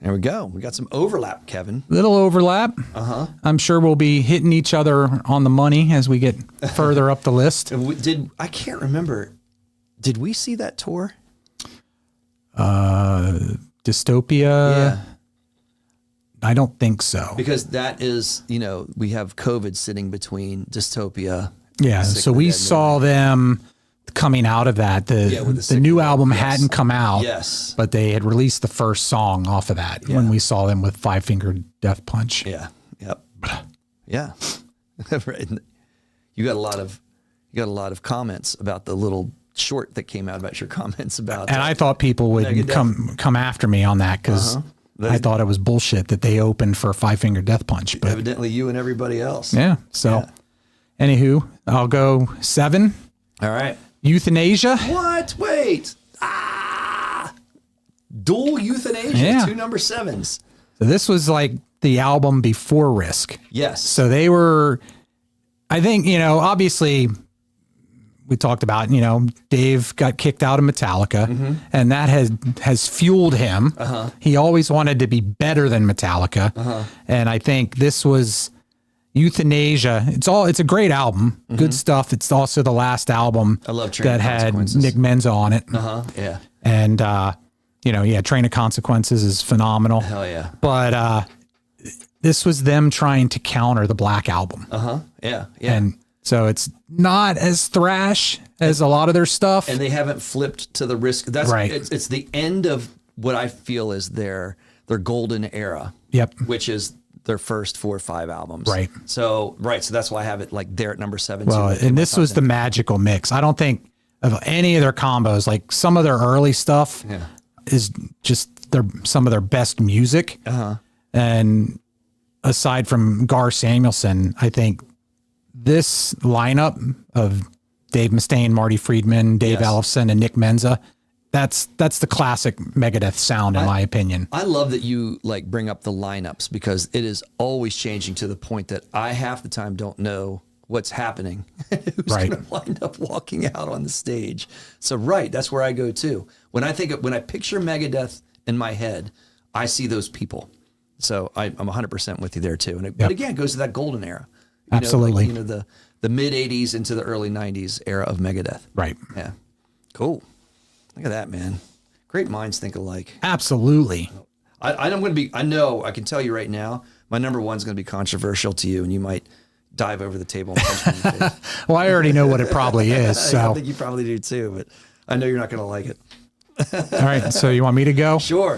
There we go. We got some overlap, Kevin. Little overlap. I'm sure we'll be hitting each other on the money as we get further up the list. I can't remember. Did we see that tour? Dystopia. Yeah. I don't think so. Because that is, you know, we have COVID sitting between Dystopia. Yeah. So we saw them coming out of that. The new album hadn't come out. Yes. But they had released the first song off of that when we saw them with Five Finger Death Punch. Yeah. Yep. Yeah. Right. You got a lot of comments about the little short that came out about your comments about. And I thought people would Megadeth. come after me on that because I thought it was bullshit that they opened for Five Finger Death Punch. But evidently you and everybody else. Yeah. So anywho, I'll go 7. All right. Euthanasia. What? Wait. Dual Euthanasia. Yeah. 2 number 7s. So this was like the album before Risk. Yes. So they were, I think, you know, obviously we talked about, you know, Dave got kicked out of Metallica and that has fueled him. He always wanted to be better than Metallica. And I think this was Euthanasia. It's a great album. Good stuff. It's also the last album I love Train that of had Consequences. Nick Menza on it. Yeah. And, you know, Train of Consequences is phenomenal. Hell yeah. But this was them trying to counter the Black Album. Yeah. And so it's not as thrash as a lot of their stuff. And they haven't flipped to the risk. That's Right. It's the end of what I feel is their golden era. Yep. Which is their first 4 or 5 albums. Right. So that's why I have it like there at number 7. Well, and this was the magical mix. I don't think of any of their combos. Like some of their early stuff is just some of their best music. And aside from Gar Samuelson, I think this lineup of Dave Mustaine, Marty Friedman, Dave Ellefson, and Nick Menza, that's the classic Megadeth sound, in my opinion. I love that you like bring up the lineups because it is always changing to the point that I half the time don't know what's happening. Who's going to wind up walking out on the stage? So that's where I go too. When I picture Megadeth in my head, I see those people. So I'm 100% with you there too. And but again, it goes to that golden era. Absolutely. The mid 80s into the early 90s era of Megadeth. Right. Yeah. Cool. Look at that, man. Great minds think alike. Absolutely. I know I can tell you right now, my number 1 is going to be controversial to you, and you might dive over the table and punch me in the face. Well, I already know what it probably is. So I think you probably do too, but I know you're not going to like it. All right. So you want me to go? Sure.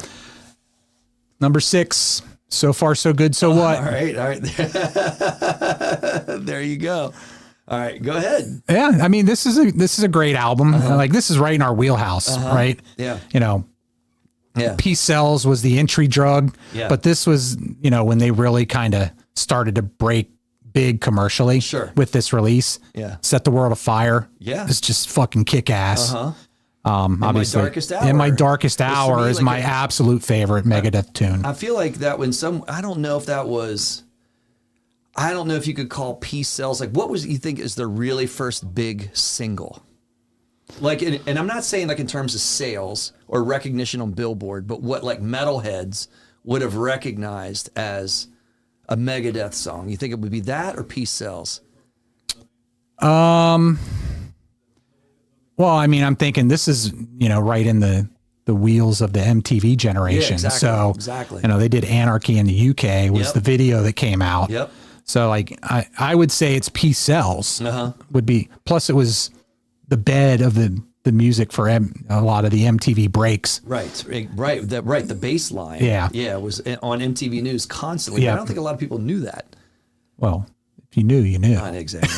Number 6. So far, so good. So what? All right. There you go. All right, go ahead. Yeah, I mean, this is a great album. Like this is right in our wheelhouse, right? Yeah. Peace Cells was the entry drug, Yeah. but this was, when they really kind of started to break big commercially with this release. Yeah. Set the World Afire. Yeah. It's just fucking kick ass. Obviously, My Darkest Hour. In My Darkest Hour me is like my absolute favorite Megadeth tune. I feel like that I don't know if you could call Peace Cells, like what you think is their really first big single? Like, and I'm not saying like in terms of sales or recognition on Billboard, but what like metalheads would have recognized as a Megadeth song. You think it would be that or Peace Cells? Well, I mean, I'm thinking this is, right in the wheels of the MTV generation. Yeah, exactly, so, exactly. They did Anarchy in the UK was the video that came out. Yep. So like, I would say it's Peace Cells would be, plus it was the bed of the music for a lot of the MTV breaks. Right. The bass line. Yeah. Yeah. It was on MTV News constantly. Yeah. I don't think a lot of people knew that. Well, if you knew, you knew. Not exactly.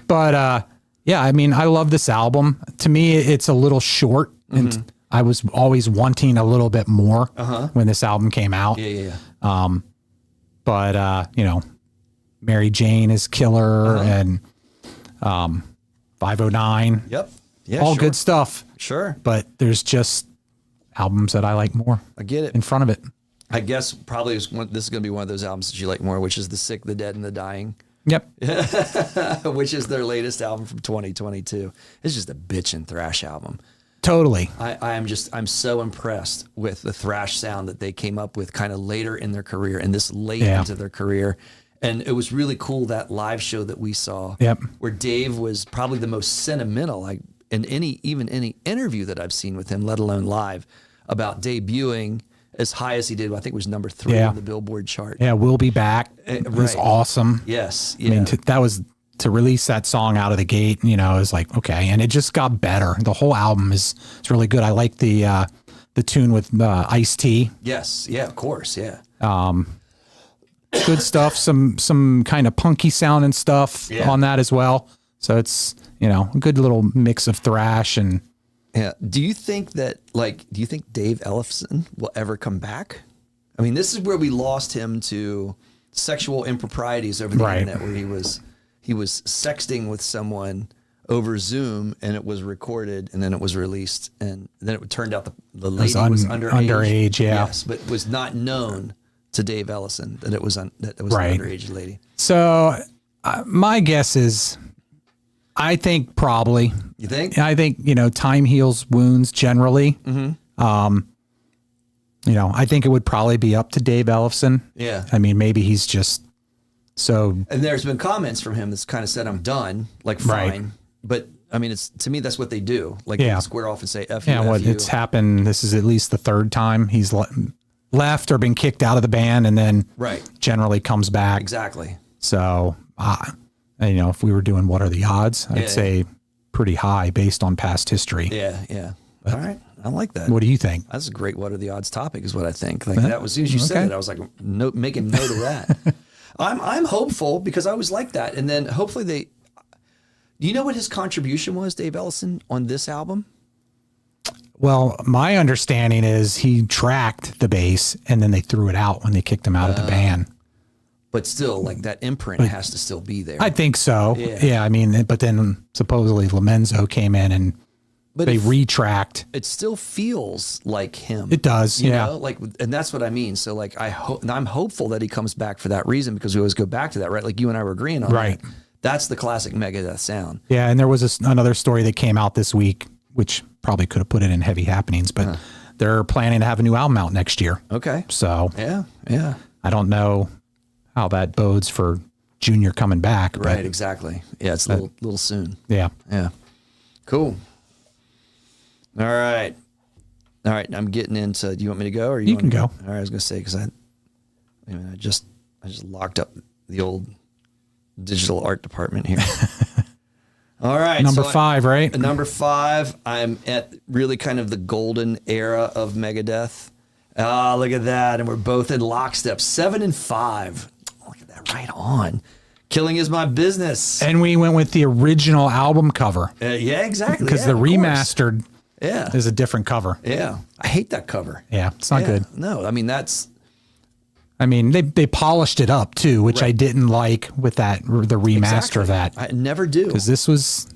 But, yeah, I mean, I love this album. To me, it's a little short, and I was always wanting a little bit more when this album came out. Yeah. But Mary Jane is killer, and 509. Yep. Yeah. All good stuff. Sure. But there's just albums that I like more. I get it. In front of it. I guess probably this is going to be one of those albums that you like more, which is The Sick, the Dead, and the Dying. Yep. Which is their latest album from 2022. It's just a bitchin' thrash album. Totally. I'm so impressed with the thrash sound that they came up with kind of later in their career and this late into their career. And it was really cool, that live show that we saw where Dave was probably the most sentimental, like in any interview that I've seen with him, let alone live, about debuting as high as he did. I think it was number 3 on the Billboard chart. Yeah, We'll Be Back. It was awesome. Yes. Yeah. I mean, that was to release that song out of the gate, it was like, okay. And it just got better. The whole album is really good. I like the tune with Ice-T. Yes. Yeah, of course. Yeah. Good stuff. Some kind of punky sounding stuff on that as well. So it's, a good little mix of thrash and. Yeah. Do you think Dave Ellefson will ever come back? I mean, this is where we lost him to sexual improprieties over the internet, where he was sexting with someone over Zoom, and it was recorded, and then it was released, and then it turned out the lady was underage. Yeah. Yes, but was not known to Dave Ellefson that it was an underage lady. So my guess is, I think probably. You think? I think, time heals wounds generally. I think it would probably be up to Dave Ellefson. Yeah. I mean, maybe he's just so. And there's been comments from him that's kind of said, I'm done, like, fine. Right. But I mean, to me, that's what they do. Like, they square off and say, F you, yeah, F you. it's happened. This is at least the third time he's let left or been kicked out of the band, and then Right. generally comes back. Exactly. So, if we were doing what are the odds, I'd Yeah. say pretty high based on past history. Yeah, yeah. All right. I like that. What do you think? That's a great what are the odds topic is what I think. Like that was, as soon as you said Okay. it, I was like, making note of that. I'm hopeful because I always like that. And then hopefully do you know what his contribution was, Dave Ellison, on this album? Well, my understanding is he tracked the bass and then they threw it out when they kicked him out of the band. But still, like that imprint has to still be there. I think so. Yeah. Yeah, I mean, but then supposedly Lamenzo came in and But they it, retracked. it still feels like him. It does, You yeah. know? Like, and that's what I mean. So like, I'm hopeful that he comes back for that reason because we always go back to that, right? Like you and I were agreeing on Right. that. That's the classic Megadeth sound. Yeah, and there was another story that came out this week, which probably could have put it in heavy happenings, but they're planning to have a new album out next year. Okay. So Yeah. Yeah. I don't know how that bodes for Junior coming back. Right. But Exactly. Yeah. It's a little soon. yeah. Yeah. Cool. All right. All right. I'm getting into. Do you want me to go or You can want to go. All right. I was gonna say because I just locked up the old digital art department here. All right. Number so 5, right? Number 5. I'm at really kind of the golden era of Megadeth. Ah, look at that, and we're both in lockstep. 7 and 5. Look at that. Right on. Killing is my business. And we went with the original album cover Yeah, exactly. because Yeah, the of course. remastered Yeah. is a different cover. Yeah. I hate that cover. Yeah, it's not Yeah. good. No, I mean, that's. I mean, they polished it up too, which I Right. didn't like with the remaster of that. I never do. Because this was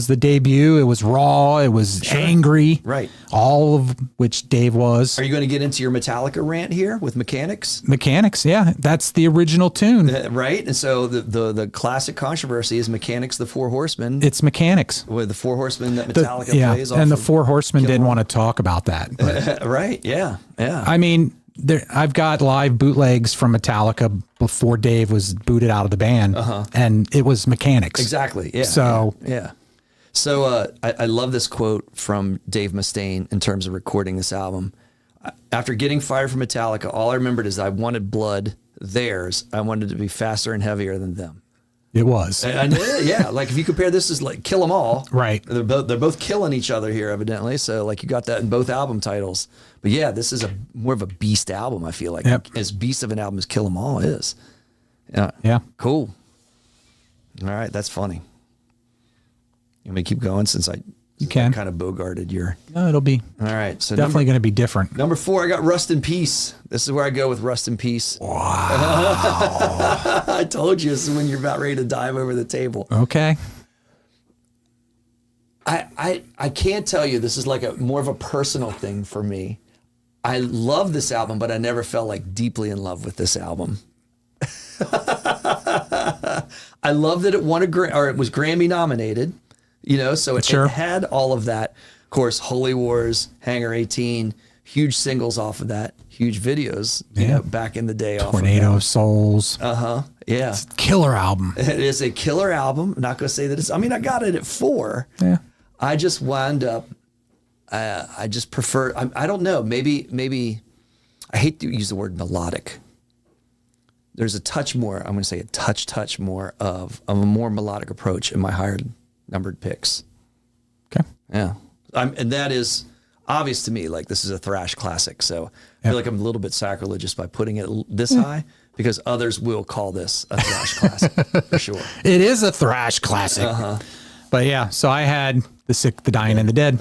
the debut. It was raw. It was angry. Right. All of which Dave was. Are you going to get into your Metallica rant here with Mechanics? Mechanics, yeah, that's the original tune. Right. And so the classic controversy is Mechanics, the Four Horsemen. It's Mechanics. With the Four Horsemen that The- Metallica yeah, plays. off and the of Four Horsemen Kill 'Em didn't All. want to talk about that. but- Right. Yeah. Yeah. I mean, I've got live bootlegs from Metallica before Dave was booted out of the band, and it was Mechanics. Exactly. Yeah. So yeah. So I love this quote from Dave Mustaine in terms of recording this album. After getting fired from Metallica, all I remembered is I wanted blood, theirs. I wanted to be faster and heavier than them. it was. And yeah, like if you compare this as like Kill 'Em All, Right. They're both killing each other here, evidently. So like you got that in both album titles. But yeah, this is more of a beast album. I feel like Yep. as beast of an album as Kill 'Em All is. Yeah. Yeah. Cool. All right, that's funny. You want me to keep going since I can. kind of bogarted your. No, it'll be All right, so definitely going to be different. Number 4, I got Rust in Peace. This is where I go with Rust in Peace. Wow. I told you this is when you're about ready to dive over the table. Okay. I can't tell you, this is like more of a personal thing for me. I love this album, but I never felt like deeply in love with this album. I love that it won it was Grammy nominated, so it had all of that. Of course, Holy Wars, Hangar 18, huge singles off of that, huge videos, back in the day. Tornado of Souls. Yeah. Killer album. It is a killer album. I'm not going to say that I got it at 4. Yeah. I just wound up, I just prefer, I don't know, maybe, I hate to use the word melodic. There's a touch more, I'm going to say a touch more of a more melodic approach in my higher numbered picks. Okay. Yeah. And that is obvious to me, like this is a thrash classic. So I feel like I'm a little bit sacrilegious by putting it this high because others will call this a thrash classic for sure. It is a thrash classic. But yeah, so I had The Sick, the Dying, and the Dead.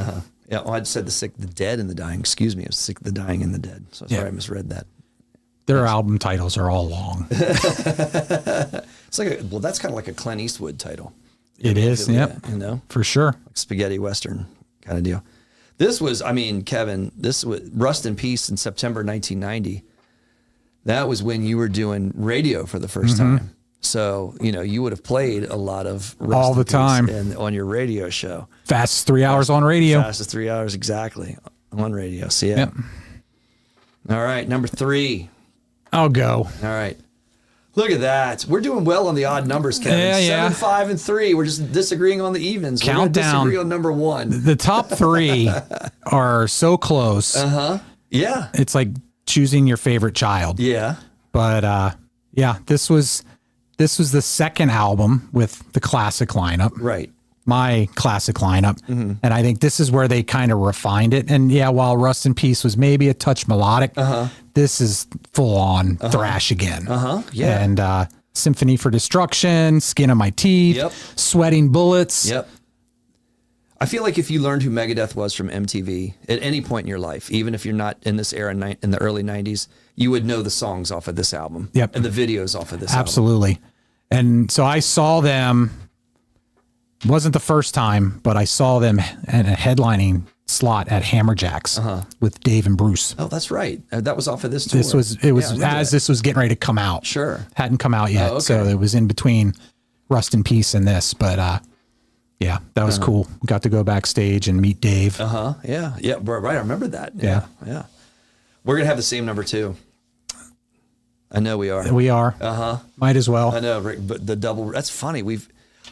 Yeah, well, I'd said The Sick, the Dead, and the Dying. Excuse me, it was Sick, the Dying, and the Dead. So sorry, I misread that. Their album titles are all long. It's like that's kind of like a Clint Eastwood title. It is, yep. For sure. Like spaghetti Western kind of deal. This was, Kevin, this was Rust in Peace in September 1990. That was when you were doing radio for the first time. So, you would have played a lot of Rust all the in Peace time on your radio show. Fastest 3 hours on radio. Fastest 3 hours, exactly, on radio. So, yeah. Yep. All right, number 3. I'll go. All right. Look at that. We're doing well on the odd numbers, Kevin. Yeah, 7, 5, and 3. We're just disagreeing on the evens. We're Countdown. gonna disagree on number 1. The top 3 are so close. Yeah. It's like choosing your favorite child. Yeah. But yeah, this was the second album with the classic lineup. Right. My classic lineup. And I think this is where they kind of refined it. And yeah, while Rust in Peace was maybe a touch melodic, this is full on thrash again. Yeah. And Symphony for Destruction, Skin of My Teeth, Sweating Bullets. Yep. I feel like if you learned who Megadeth was from MTV at any point in your life, even if you're not in this era in the early 90s, you would know the songs off of this album. Yep. And the videos off of this Absolutely. And so I saw them, wasn't the first time, but I saw them in a headlining slot at Hammerjacks with Dave and Bruce. Oh, that's right. That was off of this tour. This was this was getting ready to come out. Sure. Hadn't come out yet. Oh, okay. So it was in between Rust in Peace and this, but yeah, that was cool. Got to go backstage and meet Dave. Yeah. Yeah. Right. I remember that. Yeah. Yeah. We're going to have the same number 2. I know we are. We are. Might as well. I know, Rick, but the double, that's funny.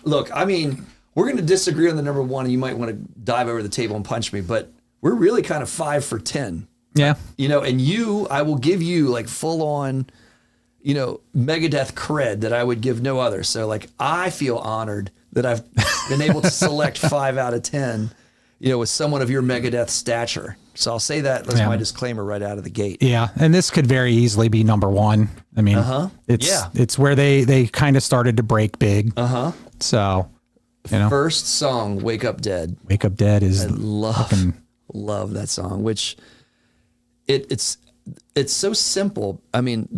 Look, I mean, we're going to disagree on the number 1 and you might want to dive over the table and punch me, but we're really kind of 5 for 10. Yeah. You know, and I will give you like full on, you know, Megadeth cred that I would give no other. So like, I feel honored that I've been able to select 5 out of 10, you know, with someone of your Megadeth stature. So I'll say that as my disclaimer right out of the gate. Yeah, and this could very easily be number 1. I mean, it's where they kind of started to break big. So, you know, first song, "Wake Up Dead." "Wake Up Dead" is love that song. Which it's so simple. I mean,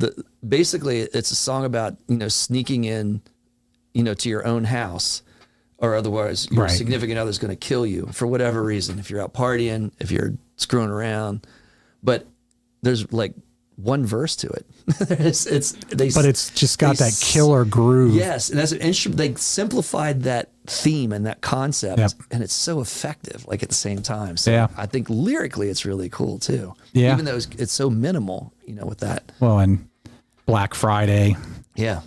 basically it's a song about, you know, sneaking in, you know, to your own house, or otherwise your significant other's going to kill you for whatever reason. If you're out partying, if you're screwing around, but there's like one verse to it. But it's just got that killer groove. Yes, and as an instrument, they simplified that theme and that concept, and it's so effective. Like at the same time, so I think lyrically it's really cool too. Yeah, even though it's so minimal, you know, with that. Well, and Black Friday. Yeah,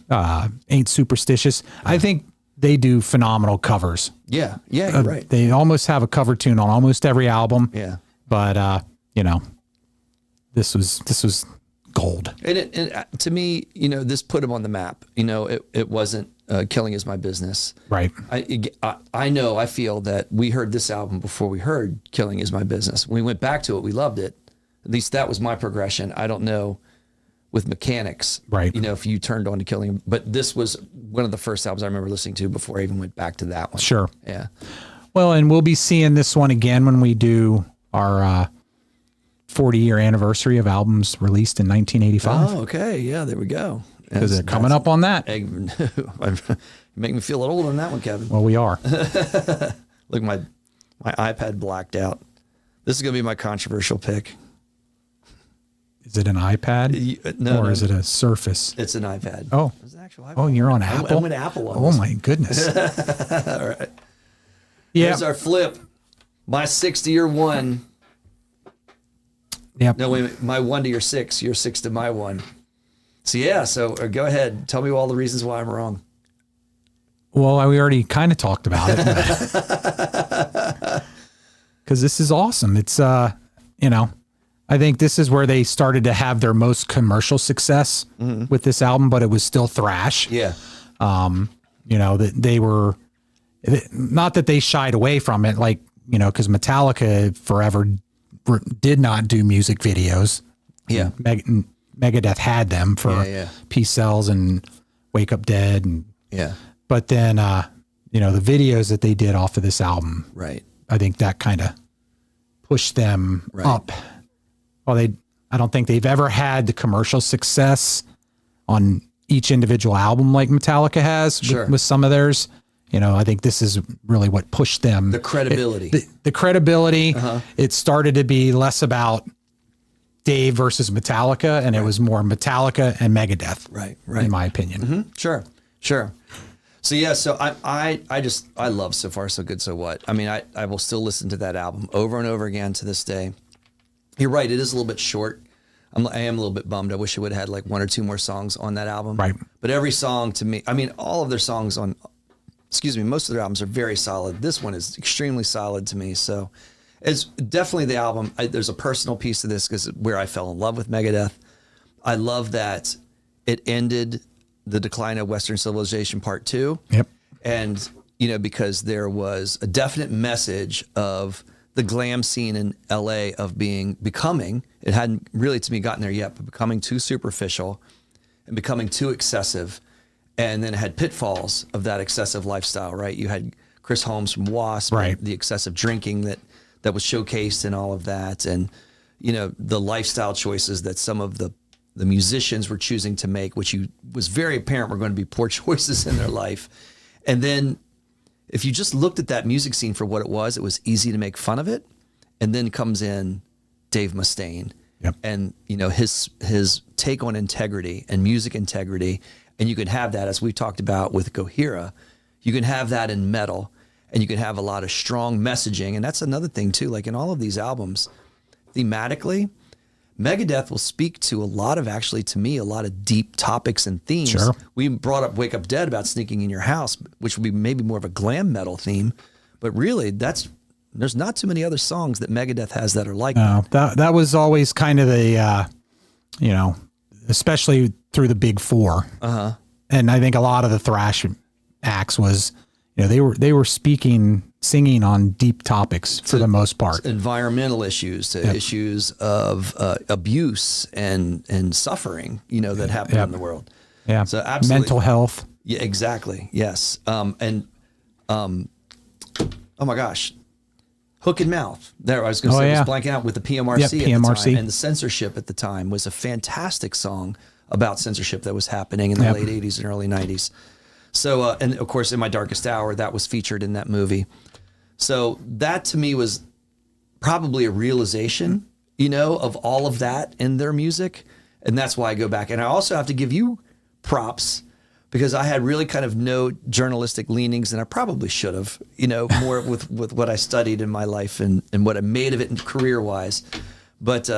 Ain't Superstitious. I think they do phenomenal covers. Yeah, you're right. They almost have a cover tune on almost every album. Yeah, but you know, this was gold. And to me, you know, this put them on the map. You know, it wasn't Killing Is My Business. Right. I know. I feel that we heard this album before we heard Killing Is My Business. When we went back to it, we loved it. At least that was my progression. I don't know with Mechanics, right? You know, if you turned on to Killing, but this was one of the first albums I remember listening to before I even went back to that one. Sure. Yeah. Well, and we'll be seeing this one again when we do our 40-year anniversary of albums released in 1985. Oh, okay. Yeah, there we go. Because they're coming up on that. You make me feel a little older on that one, Kevin. Well, we are. Look, my iPad blacked out. This is going to be my controversial pick. Is it an iPad? No. Or is it a Surface? It's an iPad. Oh. It's an actual iPad. Oh, you're on Apple? I'm an Apple one. Oh, my goodness. All right. Yeah. Here's our flip. My 6 to your 1. Yep. No, wait a minute. My 1 to your 6. Your 6 to my 1. So, yeah. So, go ahead. Tell me all the reasons why I'm wrong. Well, we already kind of talked about it. Because this is awesome. It's, you know, I think this is where they started to have their most commercial success with this album, but it was still thrash. Yeah. You know, that they were, not that they shied away from it, like, you know, because Metallica forever did not do music videos. Yeah. Megadeth had them for Peace Cells and Wake Up Dead. And, but then, you know, the videos that they did off of this album, right? I think that kind of pushed them up. Well, I don't think they've ever had the commercial success on each individual album like Metallica has with some of theirs. You know, I think this is really what pushed them. The credibility. The credibility. It started to be less about Dave versus Metallica, and it was more Metallica and Megadeth. Right. In my opinion. Sure. So yeah, so I love So Far So Good So What. I mean, I will still listen to that album over and over again to this day. You're right, it is a little bit short. I am a little bit bummed. I wish it would have had like 1 or 2 more songs on that album. Right. But every song to me, I mean, all of their songs most of their albums are very solid. This one is extremely solid to me. So, It's definitely the album. There's a personal piece to this because where I fell in love with Megadeth. I love that it ended the decline of Western civilization part 2. Yep. And, you know, because there was a definite message of the glam scene in LA of becoming, it hadn't really to me gotten there yet, but becoming too superficial and becoming too excessive. And then it had pitfalls of that excessive lifestyle, right? You had Chris Holmes from Wasp, right. The excessive drinking that was showcased in all of that. And, you know, the lifestyle choices that some of the musicians were choosing to make, which was very apparent were going to be poor choices in their life. And then if you just looked at that music scene for what it was easy to make fun of it. And then comes in Dave Mustaine. Yep. And, you know, his take on integrity and music integrity. And you can have that, as we talked about with Gojira, you can have that in metal, and you can have a lot of strong messaging. And that's another thing too, like in all of these albums, thematically, Megadeth will speak to a lot of, actually, to me, a lot of deep topics and themes. Sure. We brought up Wake Up Dead about sneaking in your house, which would be maybe more of a glam metal theme. But really, there's not too many other songs that Megadeth has that are like that. That was always kind of the, you know, especially through the big four. Uh-huh. And I think a lot of the thrash acts was, you know, they were singing on deep topics for the most part. Environmental issues, to issues of abuse and suffering, you know, that happen in the world. Yeah. So absolutely. Mental health. Yeah, exactly. Yes. Oh my gosh. Hook and Mouth. There, I was going to say, I was blanking out with the PMRC at the time. And the censorship at the time was a fantastic song about censorship that was happening in the late 80s and early 90s. So, and of course, In My Darkest Hour, that was featured in that movie. So that to me was probably a realization, you know, of all of that in their music. And that's why I go back. And I also have to give you props, because I had really kind of no journalistic leanings, and I probably should have, you know, more with what I studied in my life and what I made of it career-wise. But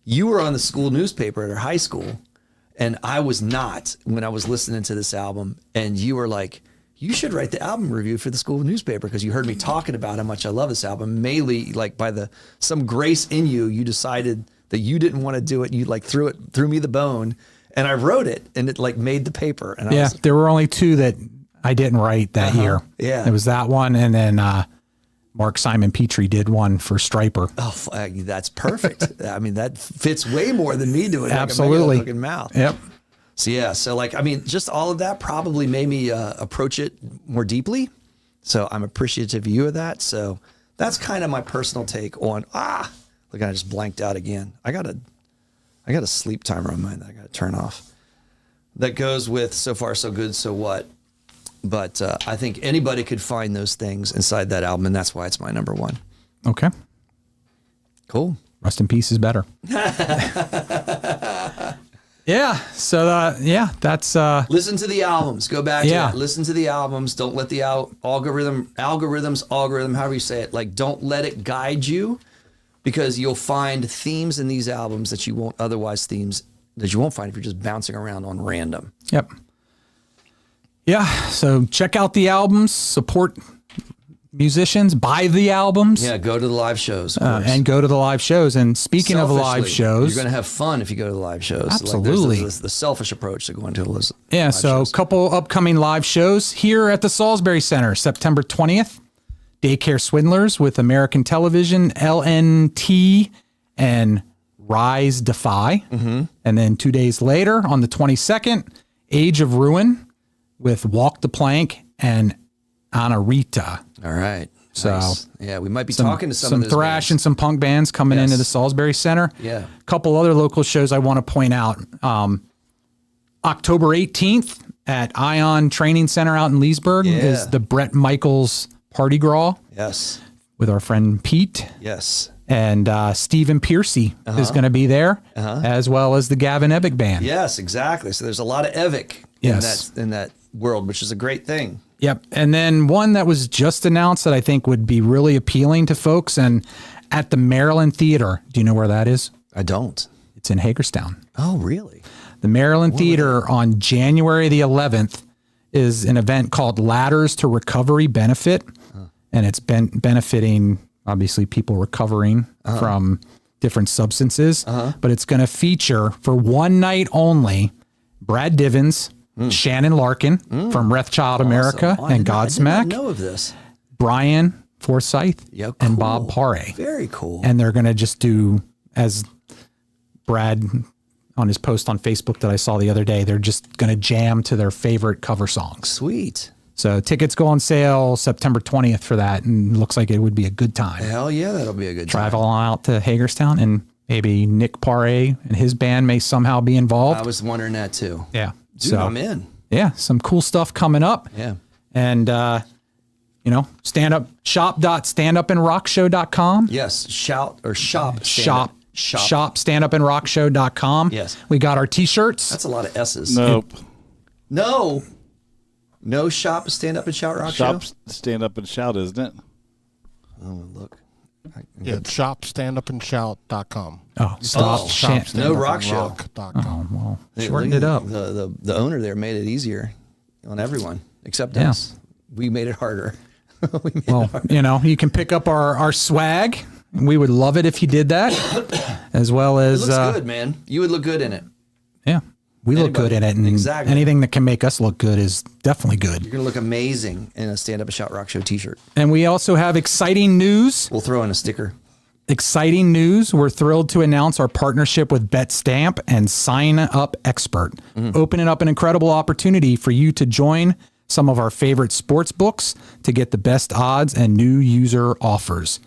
you were on the school newspaper at our high school, and I was not when I was listening to this album. And you were like, you should write the album review for the school newspaper, because you heard me talking about how much I love this album. Mainly, like by some grace in you, you decided that you didn't want to do it. You like threw me the bone. And I wrote it, and it like made the paper. And there were only 2 that I didn't write that year. Yeah. It was that one, and then Marc Simon Petrie did one for Striper. Oh, that's perfect. I mean, that fits way more than me doing absolutely like a Megadeth Hook and Mouth. Yep. So yeah, so like, I mean, just all of that probably made me approach it more deeply. So I'm appreciative of you of that. So that's kind of my personal take on, look, I just blanked out again. I got a sleep timer on mine that I got to turn off. That goes with So Far So Good, So What. But I think anybody could find those things inside that album, and that's why it's my number 1. Okay. Cool. Rest in Peace is better. Yeah. So that's listen to the albums. Go back to that. Listen to the albums. Don't let the algorithm, however you say it, like, don't let it guide you, because you'll find themes in these albums that you won't find if you're just bouncing around on random. Yep. Yeah. So check out the albums, support musicians, buy the albums. Yeah. Go to the live shows, of course. And go to the live shows. And speaking of live shows, you're going to have fun if you go to the live shows. Absolutely. Like, there's the selfish approach to going to listen. Yeah. So a couple upcoming live shows here at the Salisbury Center, September 20th. Daycare Swindlers with American Television, LNT, and Rise Defy. Mm-hmm. And then 2 days later, on the 22nd, Age of Ruin with Walk the Plank and Anarita. All right. So nice. Yeah, we might be talking to some of those thrash bands. and some punk bands coming into the Salisbury Center. Yeah. A couple other local shows I want to point out. October 18th at Ion Training Center out in Leesburg is the Bret Michaels Party Gras. Yes. With our friend Pete. Yes. And Stephen Piercy is going to be there, as well as the Gavin Evick Band. Yes, exactly. So there's a lot of Evick in that world, which is a great thing. Yep. And then one that was just announced that I think would be really appealing to folks, and at the Maryland Theater. Do you know where that is? I don't. It's in Hagerstown. Oh, really? The Maryland Theater on January the 11th is an event called Ladders to Recovery Benefit. And it's benefiting obviously people recovering from different substances, but it's going to feature for one night only Brad Divins, Shannon Larkin from Wrathchild America and Godsmack. I did not know of this. Brian Forsyth and Bob Paré. Very cool. And they're going to just do, as Brad on his post on Facebook that I saw the other day, they're just going to jam to their favorite cover songs. Sweet. So tickets go on sale September 20th for that, and it looks like it would be a good time. Hell yeah, that'll be a good time. Travel out to Hagerstown, and maybe Nick Paré and his band may somehow be involved. I was wondering that too. Yeah. Dude, so, I'm in. Yeah, some cool stuff coming up. Yeah. And, standupandrockshow.com. Yes, shop standupandrockshow.com. Yes. We got our t-shirts. That's a lot of S's. Nope. No shop, stand up and shout rock show. Shop, stand up and shout, isn't it? Oh, look. Yeah, it's shopstandupandshout.com. Oh, stop. No rock show. Oh, well, Hey, shortened it up. The owner there made it easier on everyone except Yeah. us. We made it harder. You can pick up our swag. We would love it if you did that, as well as. It looks good, man. You would look good in it. Yeah, we look good in it, and anything that can make us look good is definitely good. You're gonna look amazing in a Stand Up and Shout Rock Show T-shirt. And we also have exciting news. We'll throw in a sticker. Exciting news. We're thrilled to announce our partnership with BetStamp and Sign Up Expert, opening up an incredible opportunity for you to join some of our favorite sports books to get the best odds and new user offers.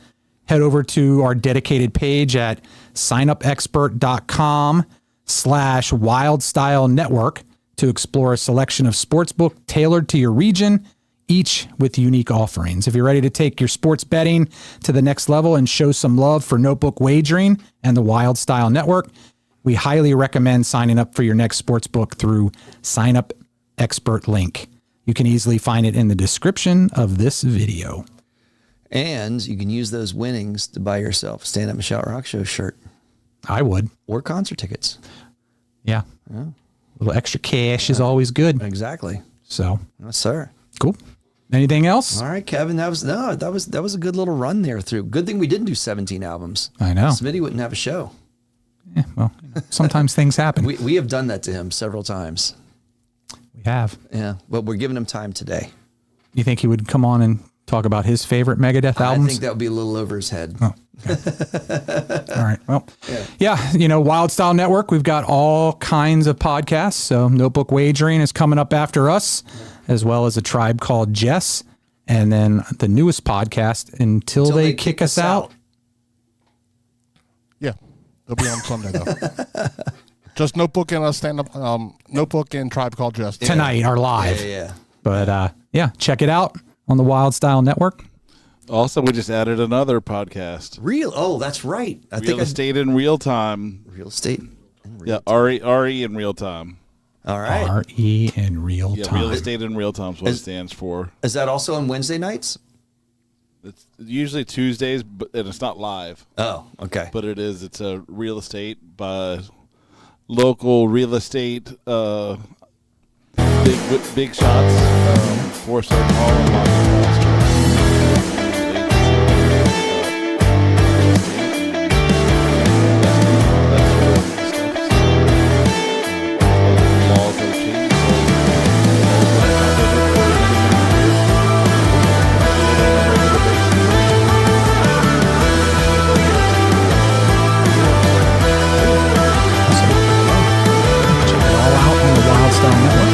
Head over to our dedicated page at signupexpert.com/wildstyle network to explore a selection of sportsbook tailored to your region, each with unique offerings. If you're ready to take your sports betting to the next level and show some love for notebook wagering and the Wild Style Network, we highly recommend signing up for your next sportsbook through Sign Up Expert link. You can easily find it in the description of this video. And you can use those winnings to buy yourself a Stand Up and Shout Rock Show shirt. I would. Or concert tickets. Yeah. A little extra cash is always good. Exactly. So. Yes, sir. Cool. Anything else? All right, Kevin. That was a good little run there through. Good thing we didn't do 17 albums. I know. Smitty wouldn't have a show. Yeah, well, sometimes things happen. We have done that to him several times. We have. Yeah, but we're giving him time today. You think he would come on and talk about his favorite Megadeth albums? I think that would be a little over his head. Oh, okay. All right. Well, yeah, Wild Style Network, we've got all kinds of podcasts. So Notebook Wagering is coming up after us, as well as A Tribe Called Jess. And then the newest podcast, Until They Kick Us Out. Yeah, they'll be on Sunday, though. Just Notebook and a stand-up, Notebook and Tribe Called Jess. Tonight are live. Yeah. But check it out on the Wild Style Network. Also, we just added another podcast. Oh, that's right. Real Estate in Real Time. Real Estate. Yeah, RE in Real Time. All right. RE in Real Time. Real Estate in Real Time is what it stands for. Is that also on Wednesday nights? It's usually Tuesdays, and it's not live. Oh, okay. But it is. It's a real estate by local real estate big shots for St. Paul and Montreal. Check it all out on the Wild Style Network.